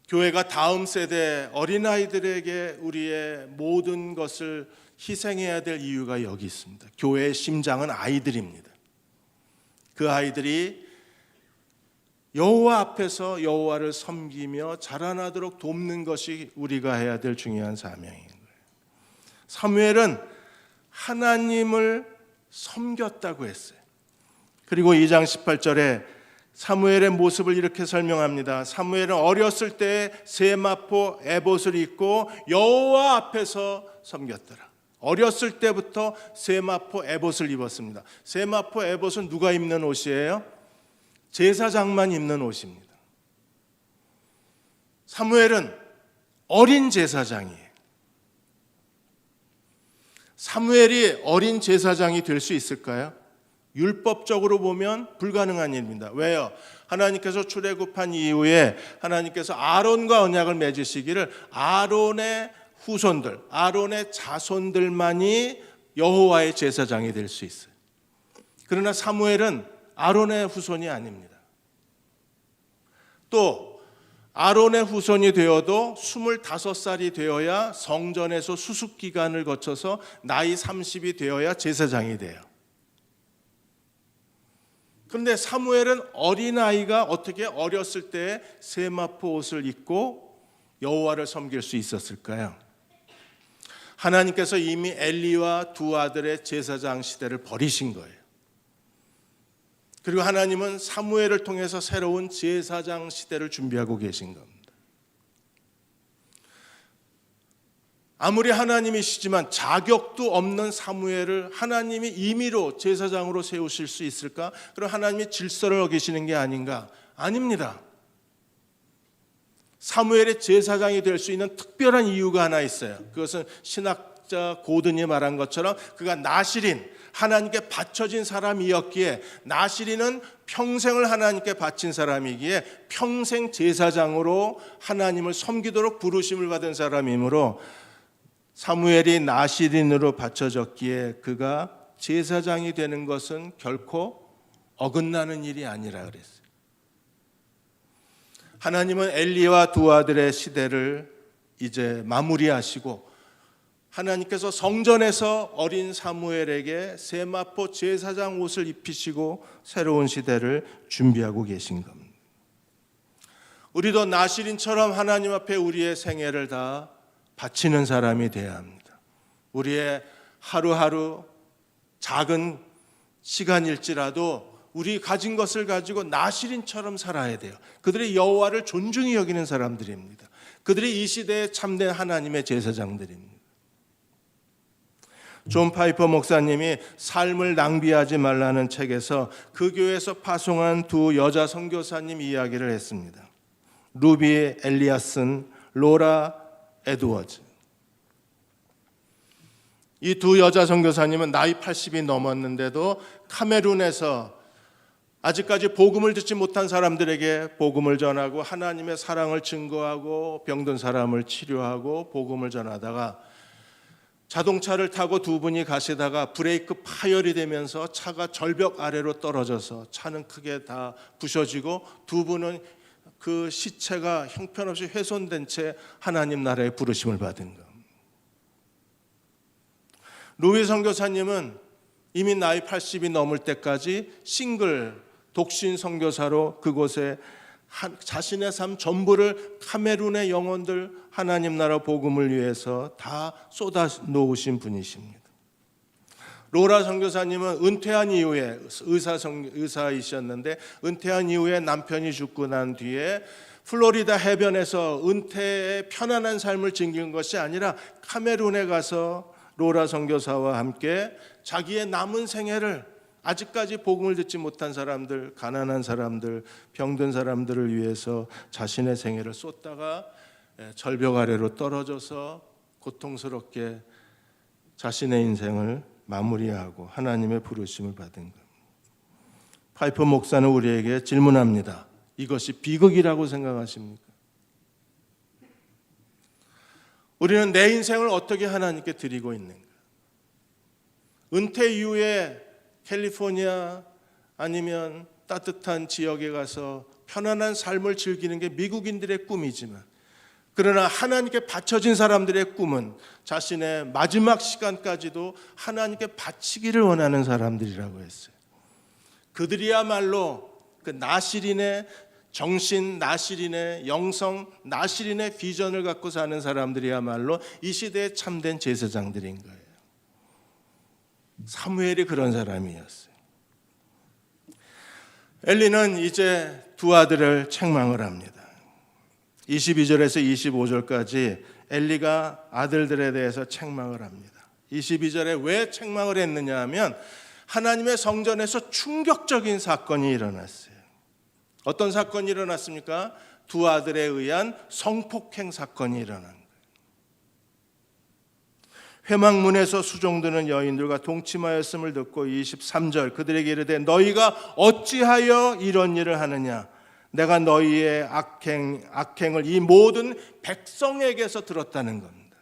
교회가 다음 세대 어린아이들에게 우리의 모든 것을 희생해야 될 이유가 여기 있습니다. 교회의 심장은 아이들입니다. 그 아이들이 여호와 앞에서 여호와를 섬기며 자라나도록 돕는 것이 우리가 해야 될 중요한 사명인 거예요. 사무엘은 하나님을 섬겼다고 했어요. 그리고 2장 18절에 사무엘의 모습을 이렇게 설명합니다. 사무엘은 어렸을 때 세마포 에봇을 입고 여호와 앞에서 섬겼더라. 어렸을 때부터 세마포 에봇을 입었습니다. 세마포 에봇은 누가 입는 옷이에요? 제사장만 입는 옷입니다. 사무엘은 어린 제사장이에요. 사무엘이 어린 제사장이 될 수 있을까요? 율법적으로 보면 불가능한 일입니다. 왜요? 하나님께서 출애굽한 이후에 하나님께서 아론과 언약을 맺으시기를 아론의 후손들, 아론의 자손들만이 여호와의 제사장이 될 수 있어요. 그러나 사무엘은 아론의 후손이 아닙니다. 또 아론의 후손이 되어도 25살이 되어야 성전에서 수습 기간을 거쳐서 나이 30이 되어야 제사장이 돼요. 그런데 사무엘은 어린아이가 어떻게 어렸을 때 세마포 옷을 입고 여호와를 섬길 수 있었을까요? 하나님께서 이미 엘리와 두 아들의 제사장 시대를 버리신 거예요. 그리고 하나님은 사무엘을 통해서 새로운 제사장 시대를 준비하고 계신 겁니다. 아무리 하나님이시지만 자격도 없는 사무엘을 하나님이 임의로 제사장으로 세우실 수 있을까? 그럼 하나님이 질서를 어기시는 게 아닌가? 아닙니다. 사무엘의 제사장이 될 수 있는 특별한 이유가 하나 있어요. 그것은 신학자 고든이 말한 것처럼 그가 나실인, 하나님께 바쳐진 사람이었기에, 나실인은 평생을 하나님께 바친 사람이기에 평생 제사장으로 하나님을 섬기도록 부르심을 받은 사람이므로 사무엘이 나실인으로 바쳐졌기에 그가 제사장이 되는 것은 결코 어긋나는 일이 아니라 그랬어요. 하나님은 엘리와 두 아들의 시대를 이제 마무리하시고 하나님께서 성전에서 어린 사무엘에게 세마포 제사장 옷을 입히시고 새로운 시대를 준비하고 계신 겁니다. 우리도 나실인처럼 하나님 앞에 우리의 생애를 다 바치는 사람이 되어야 합니다. 우리의 하루하루 작은 시간일지라도 우리 가진 것을 가지고 나실인처럼 살아야 돼요. 그들이 여호와를 존중히 여기는 사람들입니다. 그들이 이 시대에 참된 하나님의 제사장들입니다. 존 파이퍼 목사님이 삶을 낭비하지 말라는 책에서 그 교회에서 파송한 두 여자 선교사님 이야기를 했습니다. 루비 엘리아슨, 로라 에드워즈. 이 두 여자 선교사님은 나이 80이 넘었는데도 카메룬에서 아직까지 복음을 듣지 못한 사람들에게 복음을 전하고 하나님의 사랑을 증거하고 병든 사람을 치료하고 복음을 전하다가 자동차를 타고 두 분이 가시다가 브레이크 파열이 되면서 차가 절벽 아래로 떨어져서 차는 크게 다 부셔지고 두 분은 그 시체가 형편없이 훼손된 채 하나님 나라의 부르심을 받은 것. 루이 선교사님은 이미 나이 80이 넘을 때까지 싱글 독신 선교사로 그곳에 자신의 삶 전부를 카메룬의 영혼들 하나님 나라 복음을 위해서 다 쏟아 놓으신 분이십니다. 로라 선교사님은 은퇴한 이후에 의사이셨는데 은퇴한 이후에 남편이 죽고 난 뒤에 플로리다 해변에서 은퇴의 편안한 삶을 즐긴 것이 아니라 카메룬에 가서 로라 선교사와 함께 자기의 남은 생애를 아직까지 복음을 듣지 못한 사람들, 가난한 사람들, 병든 사람들을 위해서 자신의 생애를 쏟다가 절벽 아래로 떨어져서 고통스럽게 자신의 인생을 마무리하고 하나님의 부르심을 받은 겁니다. 파이퍼 목사는 우리에게 질문합니다. 이것이 비극이라고 생각하십니까? 우리는 내 인생을 어떻게 하나님께 드리고 있는가? 은퇴 이후에 캘리포니아 아니면 따뜻한 지역에 가서 편안한 삶을 즐기는 게 미국인들의 꿈이지만, 그러나 하나님께 바쳐진 사람들의 꿈은 자신의 마지막 시간까지도 하나님께 바치기를 원하는 사람들이라고 했어요. 그들이야말로 그 나실인의 정신, 나실인의 영성, 나실인의 비전을 갖고 사는 사람들이야말로 이 시대의 참된 제사장들인 거예요. 사무엘이 그런 사람이었어요. 엘리는 이제 두 아들을 책망을 합니다. 22절에서 25절까지 엘리가 아들들에 대해서 책망을 합니다. 22절에 왜 책망을 했느냐 하면 하나님의 성전에서 충격적인 사건이 일어났어요. 어떤 사건이 일어났습니까? 두 아들에 의한 성폭행 사건이 일어난 거예요. 회막문에서 수종드는 여인들과 동침하였음을 듣고 23절 그들에게 이르되 너희가 어찌하여 이런 일을 하느냐? 내가 너희의 악행을 이 모든 백성에게서 들었다는 겁니다.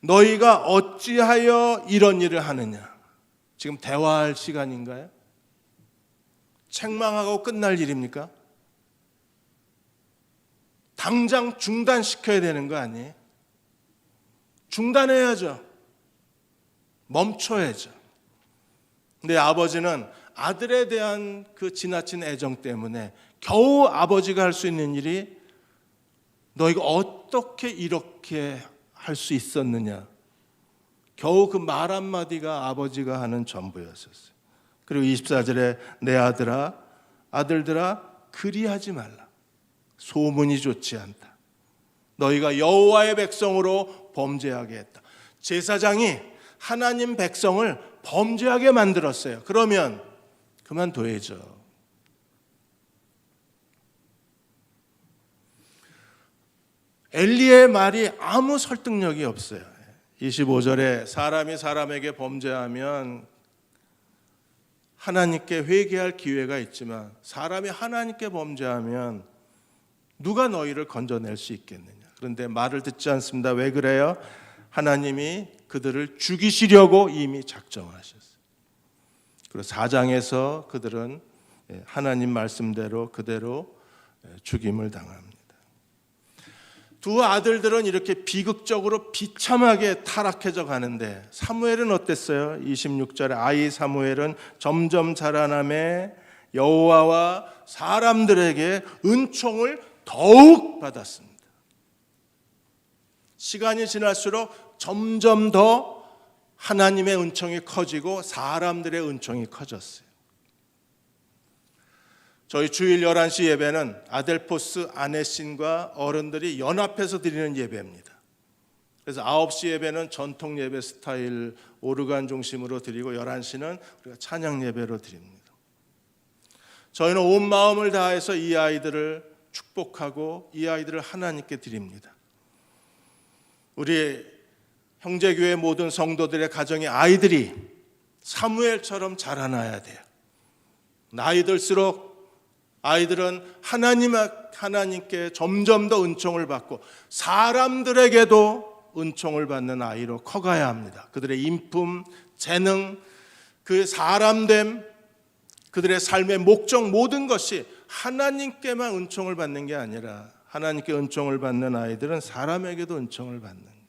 너희가 어찌하여 이런 일을 하느냐? 지금 대화할 시간인가요? 책망하고 끝날 일입니까? 당장 중단시켜야 되는 거 아니에요? 중단해야죠. 멈춰야죠. 근데 아버지는 아들에 대한 그 지나친 애정 때문에 겨우 아버지가 할 수 있는 일이 너희가 어떻게 이렇게 할 수 있었느냐. 겨우 그 말 한마디가 아버지가 하는 전부였었어요. 그리고 24절에 내 아들들아 그리하지 말라. 소문이 좋지 않다. 너희가 여호와의 백성으로 범죄하게 했다. 제사장이 하나님 백성을 범죄하게 만들었어요. 그러면 그만둬야죠. 엘리의 말이 아무 설득력이 없어요. 25절에 사람이 사람에게 범죄하면 하나님께 회개할 기회가 있지만 사람이 하나님께 범죄하면 누가 너희를 건져낼 수 있겠느냐. 그런데 말을 듣지 않습니다. 왜 그래요? 하나님이 그들을 죽이시려고 이미 작정하셨어요. 그리고 4장에서 그들은 하나님 말씀대로 그대로 죽임을 당합니다. 두 아들들은 이렇게 비극적으로 비참하게 타락해져 가는데 사무엘은 어땠어요? 26절에 아이 사무엘은 점점 자라남에 여호와와 사람들에게 은총을 더욱 받았습니다. 시간이 지날수록 점점 더 하나님의 은총이 커지고 사람들의 은총이 커졌어요. 저희 주일 11시 예배는 아델포스 아내신과 어른들이 연합해서 드리는 예배입니다. 그래서 9시 예배는 전통 예배 스타일 오르간 중심으로 드리고 11시는 우리가 찬양 예배로 드립니다. 저희는 온 마음을 다해서 이 아이들을 축복하고 이 아이들을 하나님께 드립니다. 우리 형제교회 모든 성도들의 가정의 아이들이 사무엘처럼 자라나야 돼요. 나이 들수록 아이들은 하나님께 점점 더 은총을 받고 사람들에게도 은총을 받는 아이로 커가야 합니다. 그들의 인품, 재능, 그 사람됨, 그들의 삶의 목적 모든 것이 하나님께만 은총을 받는 게 아니라 하나님께 은총을 받는 아이들은 사람에게도 은총을 받는 거예요.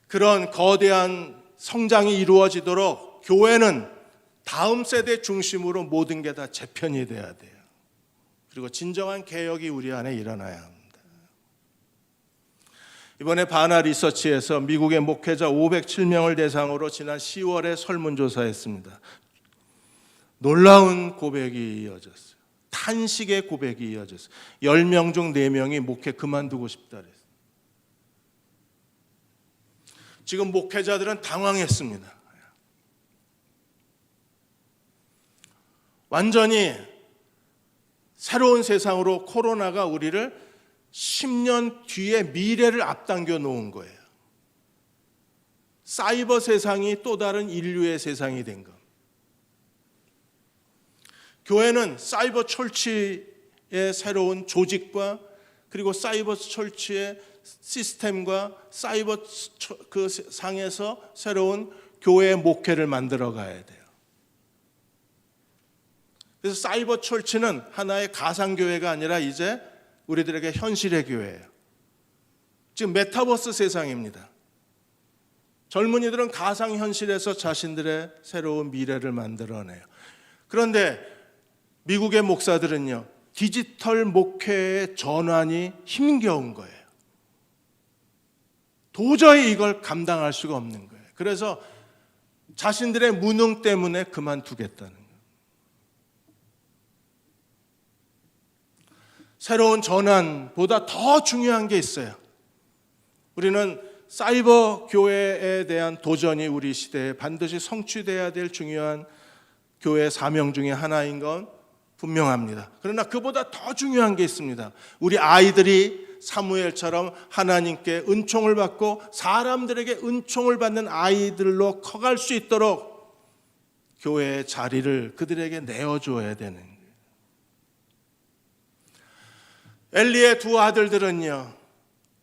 그런 거대한 성장이 이루어지도록 교회는 다음 세대 중심으로 모든 게 다 재편이 돼야 돼요. 그리고 진정한 개혁이 우리 안에 일어나야 합니다. 이번에 바나 리서치에서 미국의 목회자 507명을 대상으로 지난 10월에 설문조사했습니다. 놀라운 고백이 이어졌어요. 탄식의 고백이 이어졌어요. 10명 중 4명이 목회 그만두고 싶다 그랬어요. 지금 목회자들은 당황했습니다. 완전히 새로운 세상으로 코로나가 우리를 10년 뒤에 미래를 앞당겨 놓은 거예요. 사이버 세상이 또 다른 인류의 세상이 된 것. 교회는 사이버 철치의 새로운 조직과 그리고 사이버 철치의 시스템과 사이버 그 상에서 새로운 교회 목회를 만들어 가야 돼요. 그래서 사이버 철치는 하나의 가상 교회가 아니라 이제 우리들에게 현실의 교회예요. 지금 메타버스 세상입니다. 젊은이들은 가상 현실에서 자신들의 새로운 미래를 만들어내요. 그런데 미국의 목사들은요, 디지털 목회의 전환이 힘겨운 거예요. 도저히 이걸 감당할 수가 없는 거예요. 그래서 자신들의 무능 때문에 그만두겠다는 거예요. 새로운 전환보다 더 중요한 게 있어요. 우리는 사이버 교회에 대한 도전이 우리 시대에 반드시 성취돼야 될 중요한 교회 사명 중에 하나인 건 분명합니다. 그러나 그보다 더 중요한 게 있습니다. 우리 아이들이 사무엘처럼 하나님께 은총을 받고 사람들에게 은총을 받는 아이들로 커갈 수 있도록 교회의 자리를 그들에게 내어줘야 되는 거예요. 엘리의 두 아들들은요,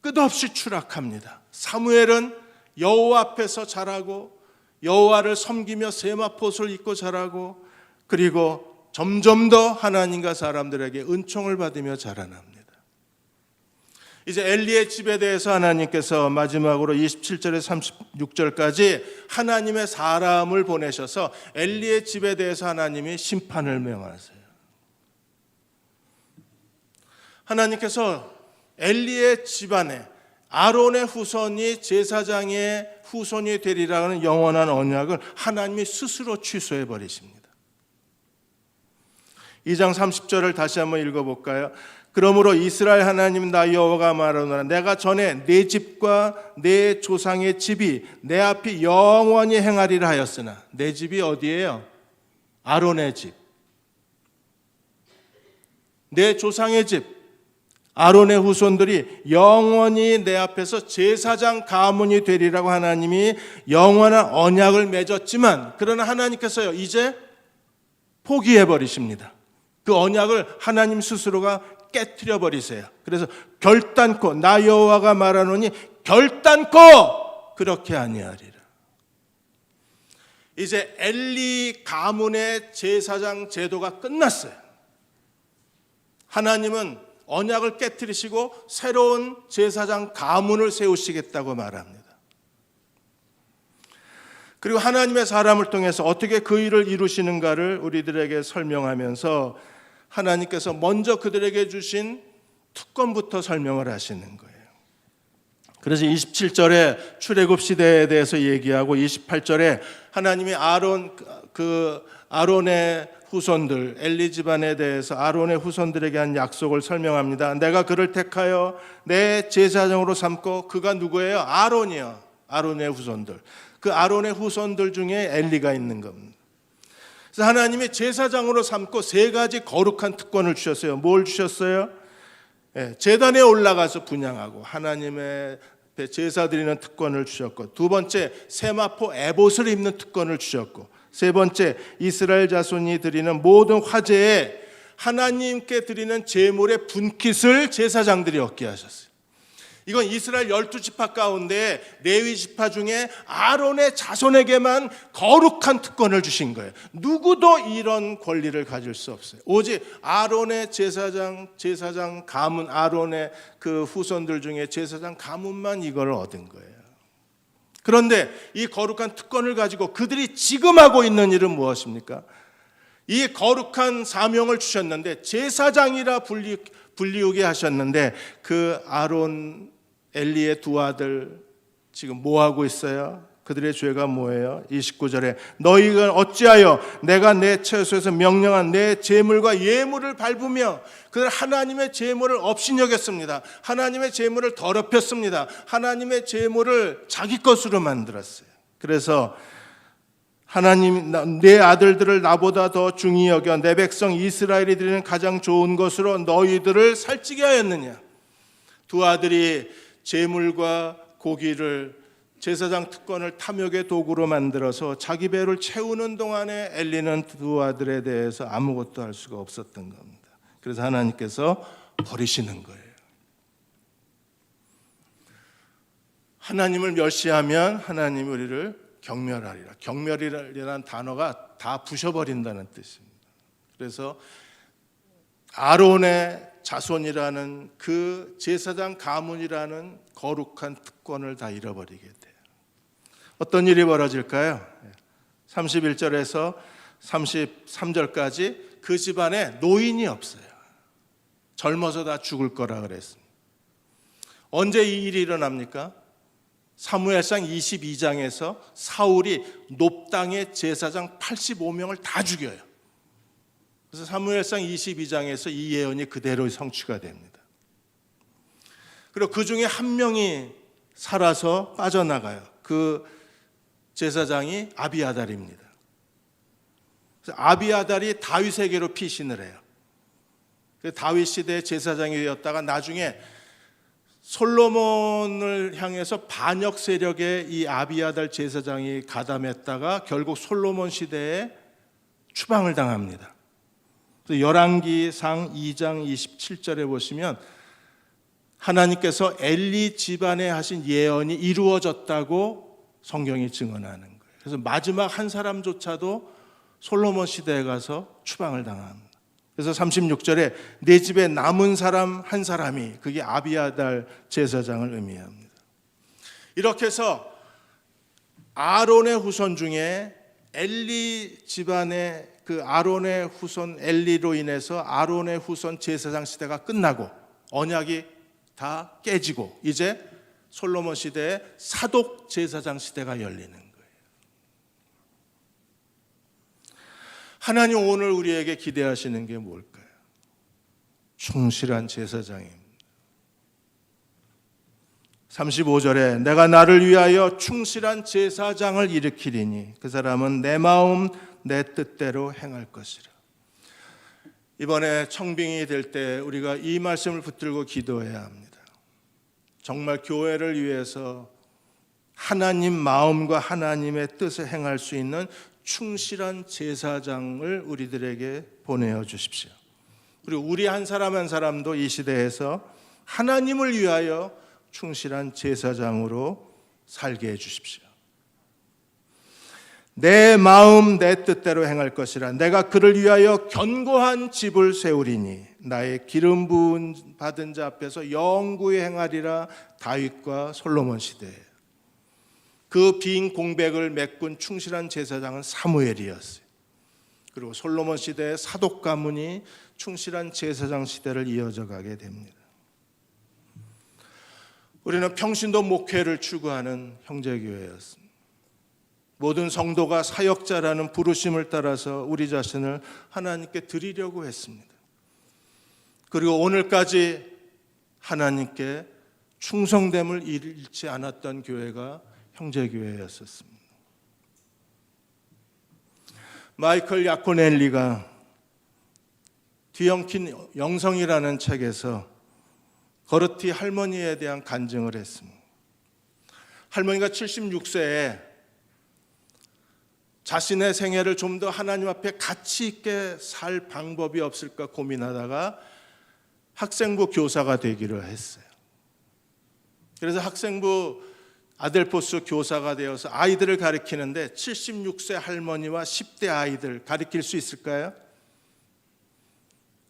끝없이 추락합니다. 사무엘은 여호와 앞에서 자라고 여호와를 섬기며 세마포옷을 입고 자라고, 그리고 점점 더 하나님과 사람들에게 은총을 받으며 자라납니다. 이제 엘리의 집에 대해서 하나님께서 마지막으로 27절에서 36절까지 하나님의 사람을 보내셔서 엘리의 집에 대해서 하나님이 심판을 명하세요. 하나님께서 엘리의 집안에 아론의 후손이 제사장의 후손이 되리라는 영원한 언약을 하나님이 스스로 취소해 버리십니다. 2장 30절을 다시 한번 읽어볼까요? 그러므로 이스라엘 하나님 나 여호와가 말하노라, 내가 전에 내 집과 내 조상의 집이 내 앞에 영원히 행하리라 하였으나, 내 집이 어디예요? 아론의 집. 내 조상의 집, 아론의 후손들이 영원히 내 앞에서 제사장 가문이 되리라고 하나님이 영원한 언약을 맺었지만, 그러나 하나님께서요 이제 포기해 버리십니다. 그 언약을 하나님 스스로가 깨트려 버리세요. 그래서 결단코 나 여호와가 말하노니 결단코 그렇게 아니하리라. 이제 엘리 가문의 제사장 제도가 끝났어요. 하나님은 언약을 깨트리시고 새로운 제사장 가문을 세우시겠다고 말합니다. 그리고 하나님의 사람을 통해서 어떻게 그 일을 이루시는가를 우리들에게 설명하면서 하나님께서 먼저 그들에게 주신 특권부터 설명을 하시는 거예요. 그래서 27절에 출애굽 시대에 대해서 얘기하고 28절에 하나님이 아론의 후손들, 엘리 집안에 대해서 아론의 후손들에게 한 약속을 설명합니다. 내가 그를 택하여 내 제사장으로 삼고, 그가 누구예요? 아론이요. 아론의 후손들. 그 아론의 후손들 중에 엘리가 있는 겁니다. 그래서 하나님이 제사장으로 삼고 세 가지 거룩한 특권을 주셨어요. 뭘 주셨어요? 제단에 올라가서 분향하고 하나님의 제사 드리는 특권을 주셨고, 두 번째 세마포 에봇을 입는 특권을 주셨고, 세 번째 이스라엘 자손이 드리는 모든 화제에 하나님께 드리는 제물의 분깃을 제사장들이 얻게 하셨어요. 이건 이스라엘 12지파 가운데 레위 지파 중에 아론의 자손에게만 거룩한 특권을 주신 거예요. 누구도 이런 권리를 가질 수 없어요. 오직 아론의 제사장 가문, 아론의 그 후손들 중에 제사장 가문만 이걸 얻은 거예요. 그런데 이 거룩한 특권을 가지고 그들이 지금 하고 있는 일은 무엇입니까? 이 거룩한 사명을 주셨는데 제사장이라 불리우게 하셨는데, 그 아론 엘리의 두 아들 지금 뭐 하고 있어요? 그들의 죄가 뭐예요? 29절에 너희가 어찌하여 내가 내 처소에서 명령한 내 제물과 예물을 밟으며, 그들 하나님의 제물을 업신여겼습니다. 하나님의 제물을 더럽혔습니다. 하나님의 제물을 자기 것으로 만들었어요. 그래서 하나님 내 아들들을 나보다 더 중히 여겨 내 백성 이스라엘이 드리는 가장 좋은 것으로 너희들을 살찌게 하였느냐. 두 아들이 제물과 고기를, 제사장 특권을 탐욕의 도구로 만들어서 자기 배를 채우는 동안에 엘리는 두 아들에 대해서 아무것도 할 수가 없었던 겁니다. 그래서 하나님께서 버리시는 거예요. 하나님을 멸시하면 하나님이 우리를 경멸하리라. 경멸이라는 단어가 다 부셔버린다는 뜻입니다. 그래서 아론의 자손이라는 그 제사장 가문이라는 거룩한 특권을 다 잃어버리게 돼요. 어떤 일이 벌어질까요? 31절에서 33절까지 그 집안에 노인이 없어요. 젊어서 다 죽을 거라 그랬습니다. 언제 이 일이 일어납니까? 사무엘상 22장에서 사울이 높당의 제사장 85명을 다 죽여요. 그래서 사무엘상 22장에서 이 예언이 그대로 성취가 됩니다. 그리고 그 중에 한 명이 살아서 빠져나가요. 그 제사장이 아비아달입니다. 그래서 아비아달이 다윗에게로 피신을 해요. 다윗 시대의 제사장이 되었다가 나중에 솔로몬을 향해서 반역 세력의 이 아비아달 제사장이 가담했다가 결국 솔로몬 시대에 추방을 당합니다. 열왕기상 2장 27절에 보시면 하나님께서 엘리 집안에 하신 예언이 이루어졌다고 성경이 증언하는 거예요. 그래서 마지막 한 사람조차도 솔로몬 시대에 가서 추방을 당합니다. 그래서 36절에 내 집에 남은 사람 한 사람이, 그게 아비아달 제사장을 의미합니다. 이렇게 해서 아론의 후손 중에 엘리 집안의 그 아론의 후손 엘리로 인해서 아론의 후손 제사장 시대가 끝나고 언약이 다 깨지고 이제 솔로몬 시대의 사독 제사장 시대가 열리는 거예요. 하나님 오늘 우리에게 기대하시는 게 뭘까요? 충실한 제사장입니다. 35절에 내가 나를 위하여 충실한 제사장을 일으키리니 그 사람은 내 마음 내 뜻대로 행할 것이라. 이번에 청빙이 될 때 우리가 이 말씀을 붙들고 기도해야 합니다. 정말 교회를 위해서 하나님 마음과 하나님의 뜻을 행할 수 있는 충실한 제사장을 우리들에게 보내어 주십시오. 그리고 우리 한 사람 한 사람도 이 시대에서 하나님을 위하여 충실한 제사장으로 살게 해 주십시오. 내 마음 내 뜻대로 행할 것이라. 내가 그를 위하여 견고한 집을 세우리니 나의 기름 부은 받은 자 앞에서 영구히 행하리라. 다윗과 솔로몬 시대에 그 빈 공백을 메꾼 충실한 제사장은 사무엘이었어요. 그리고 솔로몬 시대의 사독 가문이 충실한 제사장 시대를 이어져 가게 됩니다. 우리는 평신도 목회를 추구하는 형제교회였습니다. 모든 성도가 사역자라는 부르심을 따라서 우리 자신을 하나님께 드리려고 했습니다. 그리고 오늘까지 하나님께 충성됨을 잃지 않았던 교회가 형제교회였었습니다. 마이클 야코넬리가 뒤엉킨 영성이라는 책에서 거르티 할머니에 대한 간증을 했습니다. 할머니가 76세에 자신의 생애를 좀 더 하나님 앞에 가치 있게 살 방법이 없을까 고민하다가 학생부 교사가 되기로 했어요. 그래서 학생부 아델포스 교사가 되어서 아이들을 가르치는데 76세 할머니와 10대 아이들 가르칠 수 있을까요?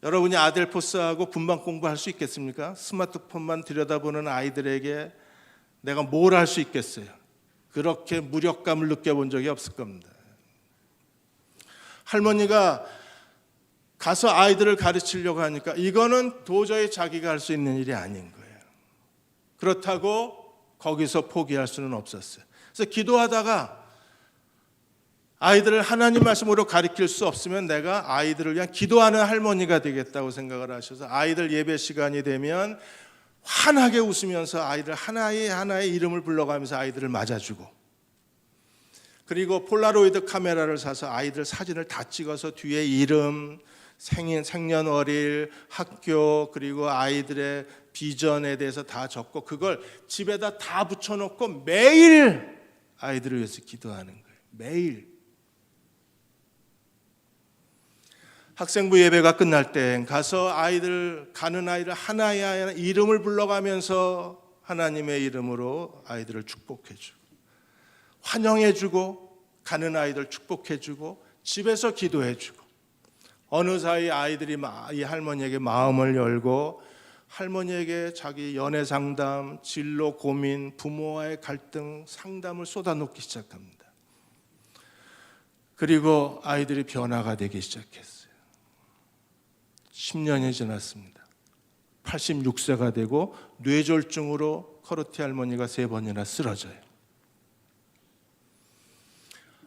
여러분이 아델포스하고 분반 공부할 수 있겠습니까? 스마트폰만 들여다보는 아이들에게 내가 뭘 할 수 있겠어요? 그렇게 무력감을 느껴본 적이 없을 겁니다. 할머니가 가서 아이들을 가르치려고 하니까 이거는 도저히 자기가 할 수 있는 일이 아닌 거예요. 그렇다고 거기서 포기할 수는 없었어요. 그래서 기도하다가 아이들을 하나님 말씀으로 가르칠 수 없으면 내가 아이들을 위한 기도하는 할머니가 되겠다고 생각을 하셔서 아이들 예배 시간이 되면 환하게 웃으면서 아이들 하나의 이름을 불러가면서 아이들을 맞아주고, 그리고 폴라로이드 카메라를 사서 아이들 사진을 다 찍어서 뒤에 이름, 생년월일, 학교, 그리고 아이들의 비전에 대해서 다 적고 그걸 집에다 다 붙여놓고 매일 아이들을 위해서 기도하는 거예요. 매일. 학생부 예배가 끝날 때 가서 가는 아이를 하나의 이름을 불러가면서 하나님의 이름으로 아이들을 축복해주고, 환영해주고, 가는 아이들 축복해주고, 집에서 기도해주고, 어느 사이 아이들이 이 할머니에게 마음을 열고 할머니에게 자기 연애 상담, 진로 고민, 부모와의 갈등 상담을 쏟아놓기 시작합니다. 그리고 아이들이 변화가 되기 시작했어요. 10년이 지났습니다. 86세가 되고 뇌졸중으로 커르티 할머니가 3번이나 쓰러져요.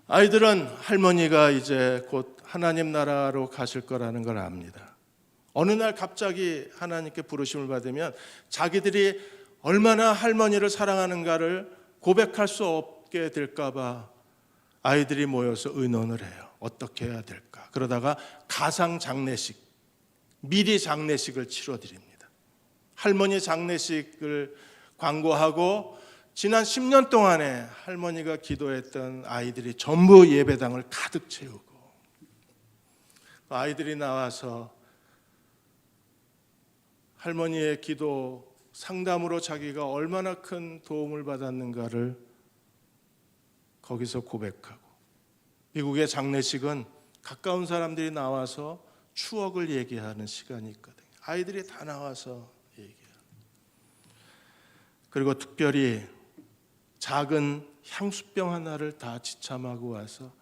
아이들은 할머니가 이제 곧 하나님 나라로 가실 거라는 걸 압니다. 어느 날 갑자기 하나님께 부르심을 받으면 자기들이 얼마나 할머니를 사랑하는가를 고백할 수 없게 될까 봐 아이들이 모여서 의논을 해요. 어떻게 해야 될까? 그러다가 가상 장례식, 미리 장례식을 치러드립니다. 할머니 장례식을 광고하고 지난 10년 동안에 할머니가 기도했던 아이들이 전부 예배당을 가득 채우고, 아이들이 나와서 할머니의 기도 상담으로 자기가 얼마나 큰 도움을 받았는가를 거기서 고백하고, 미국의 장례식은 가까운 사람들이 나와서 추억을 얘기하는 시간이 있거든요. 아이들이 다 나와서 얘기해요. 그리고 특별히 작은 향수병 하나를 다 지참하고 와서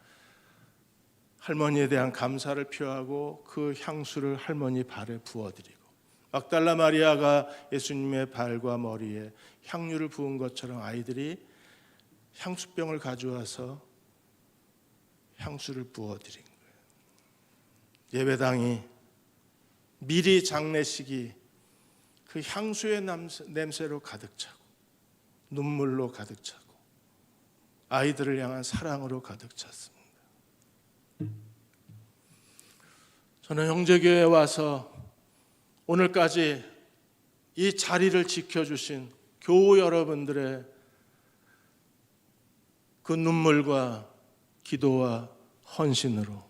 할머니에 대한 감사를 표하고 그 향수를 할머니 발에 부어드리고, 막달라 마리아가 예수님의 발과 머리에 향유를 부은 것처럼 아이들이 향수병을 가져와서 향수를 부어드린 거예요. 예배당이, 미리 장례식이 그 향수의 냄새로 가득 차고, 눈물로 가득 차고, 아이들을 향한 사랑으로 가득 찼습니다. 저는 형제교회에 와서 오늘까지 이 자리를 지켜주신 교우 여러분들의 그 눈물과 기도와 헌신으로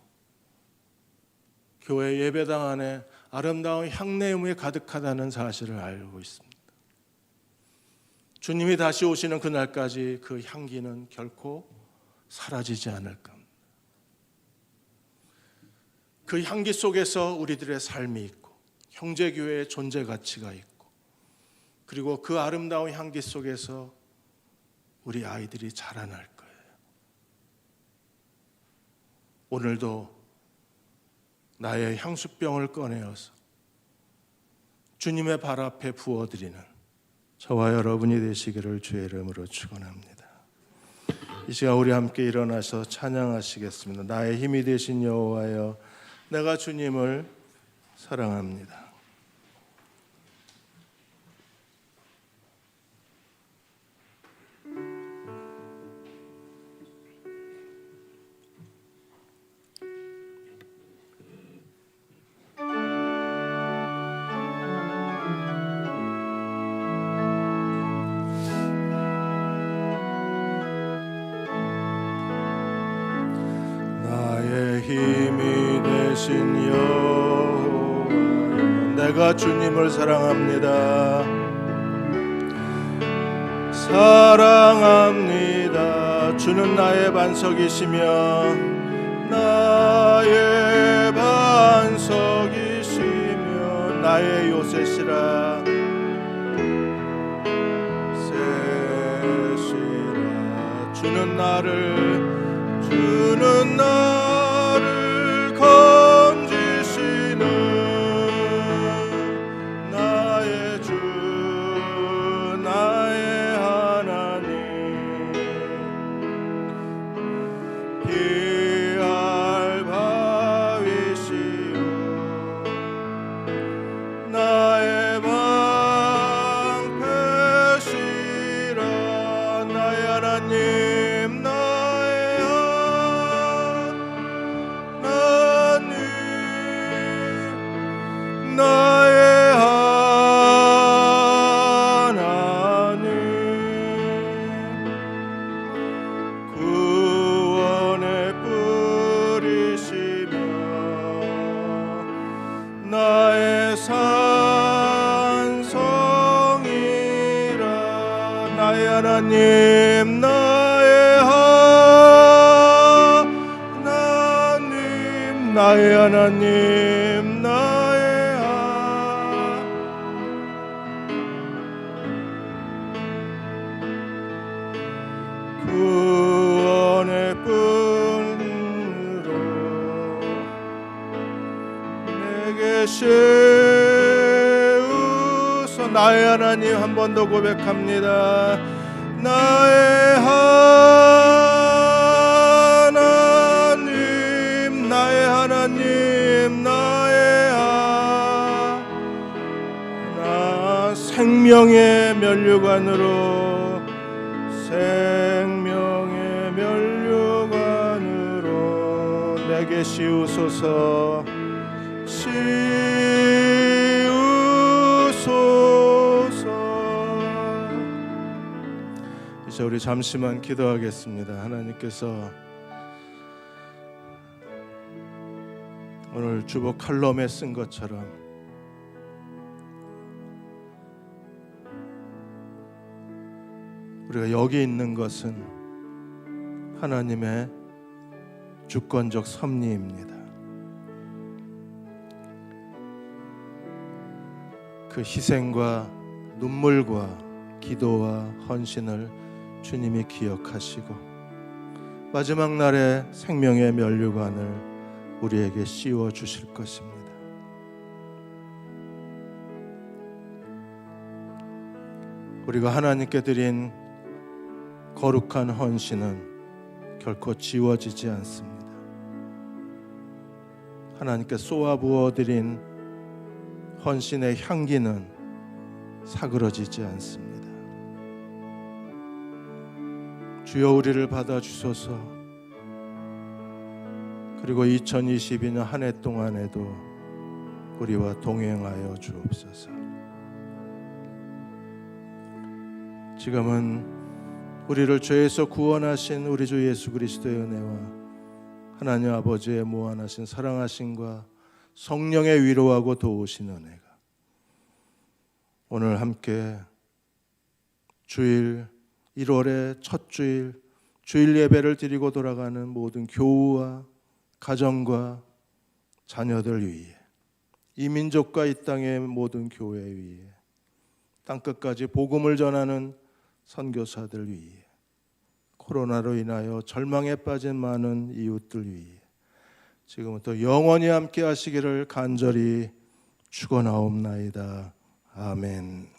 교회 예배당 안에 아름다운 향내음이 가득하다는 사실을 알고 있습니다. 주님이 다시 오시는 그날까지 그 향기는 결코 사라지지 않을 겁니다. 그 향기 속에서 우리들의 삶이 있고, 형제교회의 존재 가치가 있고, 그리고 그 아름다운 향기 속에서 우리 아이들이 자라날 거예요. 오늘도 나의 향수병을 꺼내어서 주님의 발 앞에 부어드리는 저와 여러분이 되시기를 주의 이름으로 축원합니다. 이 시간 우리 함께 일어나서 찬양하시겠습니다. 나의 힘이 되신 여호와여, 내가 주님을 사랑합니다. 나의 힘이 되신 여호와여, 내가 주님을 사랑합니다. 사랑합니다. 주는 나의 반석이시며 나의 반석이시며 나의 요새시라. 새시라. 주는 나를 건지시는 나의 주, 나의 하나님. 피할 바위시오 나의 방패시라. 나의 하나님, 나의 하나님. 하나님 나의 하나님 나의 하나님 나의 구원의 뿔로 내게 세우소 나의 하나님 한 번 더 고백합니다. 나의 하나님 나의 하나님 나의 하나 생명의 면류관으로 생명의 면류관으로 내게 씌우소서 이제 우리 잠시만 기도하겠습니다. 하나님께서 오늘 주보 칼럼에 쓴 것처럼 우리가 여기 있는 것은 하나님의 주권적 섭리입니다. 그 희생과 눈물과 기도와 헌신을 주님이 기억하시고 마지막 날에 생명의 면류관을 우리에게 씌워 주실 것입니다. 우리가 하나님께 드린 거룩한 헌신은 결코 지워지지 않습니다. 하나님께 쏘아 부어드린 헌신의 향기는 사그러지지 않습니다. 주여 우리를 받아주소서. 그리고 2022년 한 해 동안에도 우리와 동행하여 주옵소서. 지금은 우리를 죄에서 구원하신 우리 주 예수 그리스도의 은혜와 하나님 아버지의 무한하신 사랑하심과 성령의 위로하고 도우신 은혜가 오늘 함께 주일 1월의 첫 주일 예배를 드리고 돌아가는 모든 교우와 가정과 자녀들 위에 이 민족과 이 땅의 모든 교회 위에 땅끝까지 복음을 전하는 선교사들 위에 코로나로 인하여 절망에 빠진 많은 이웃들 위에 지금부터 영원히 함께 하시기를 간절히 축원하옵나이다. 아멘.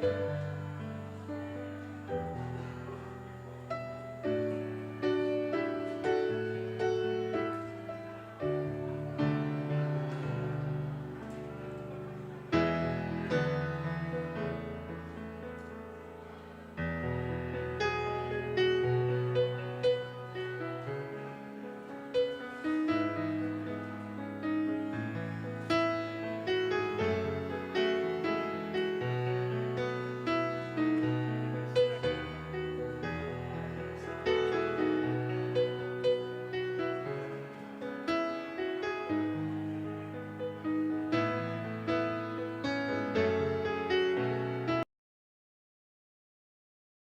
주시옵소서.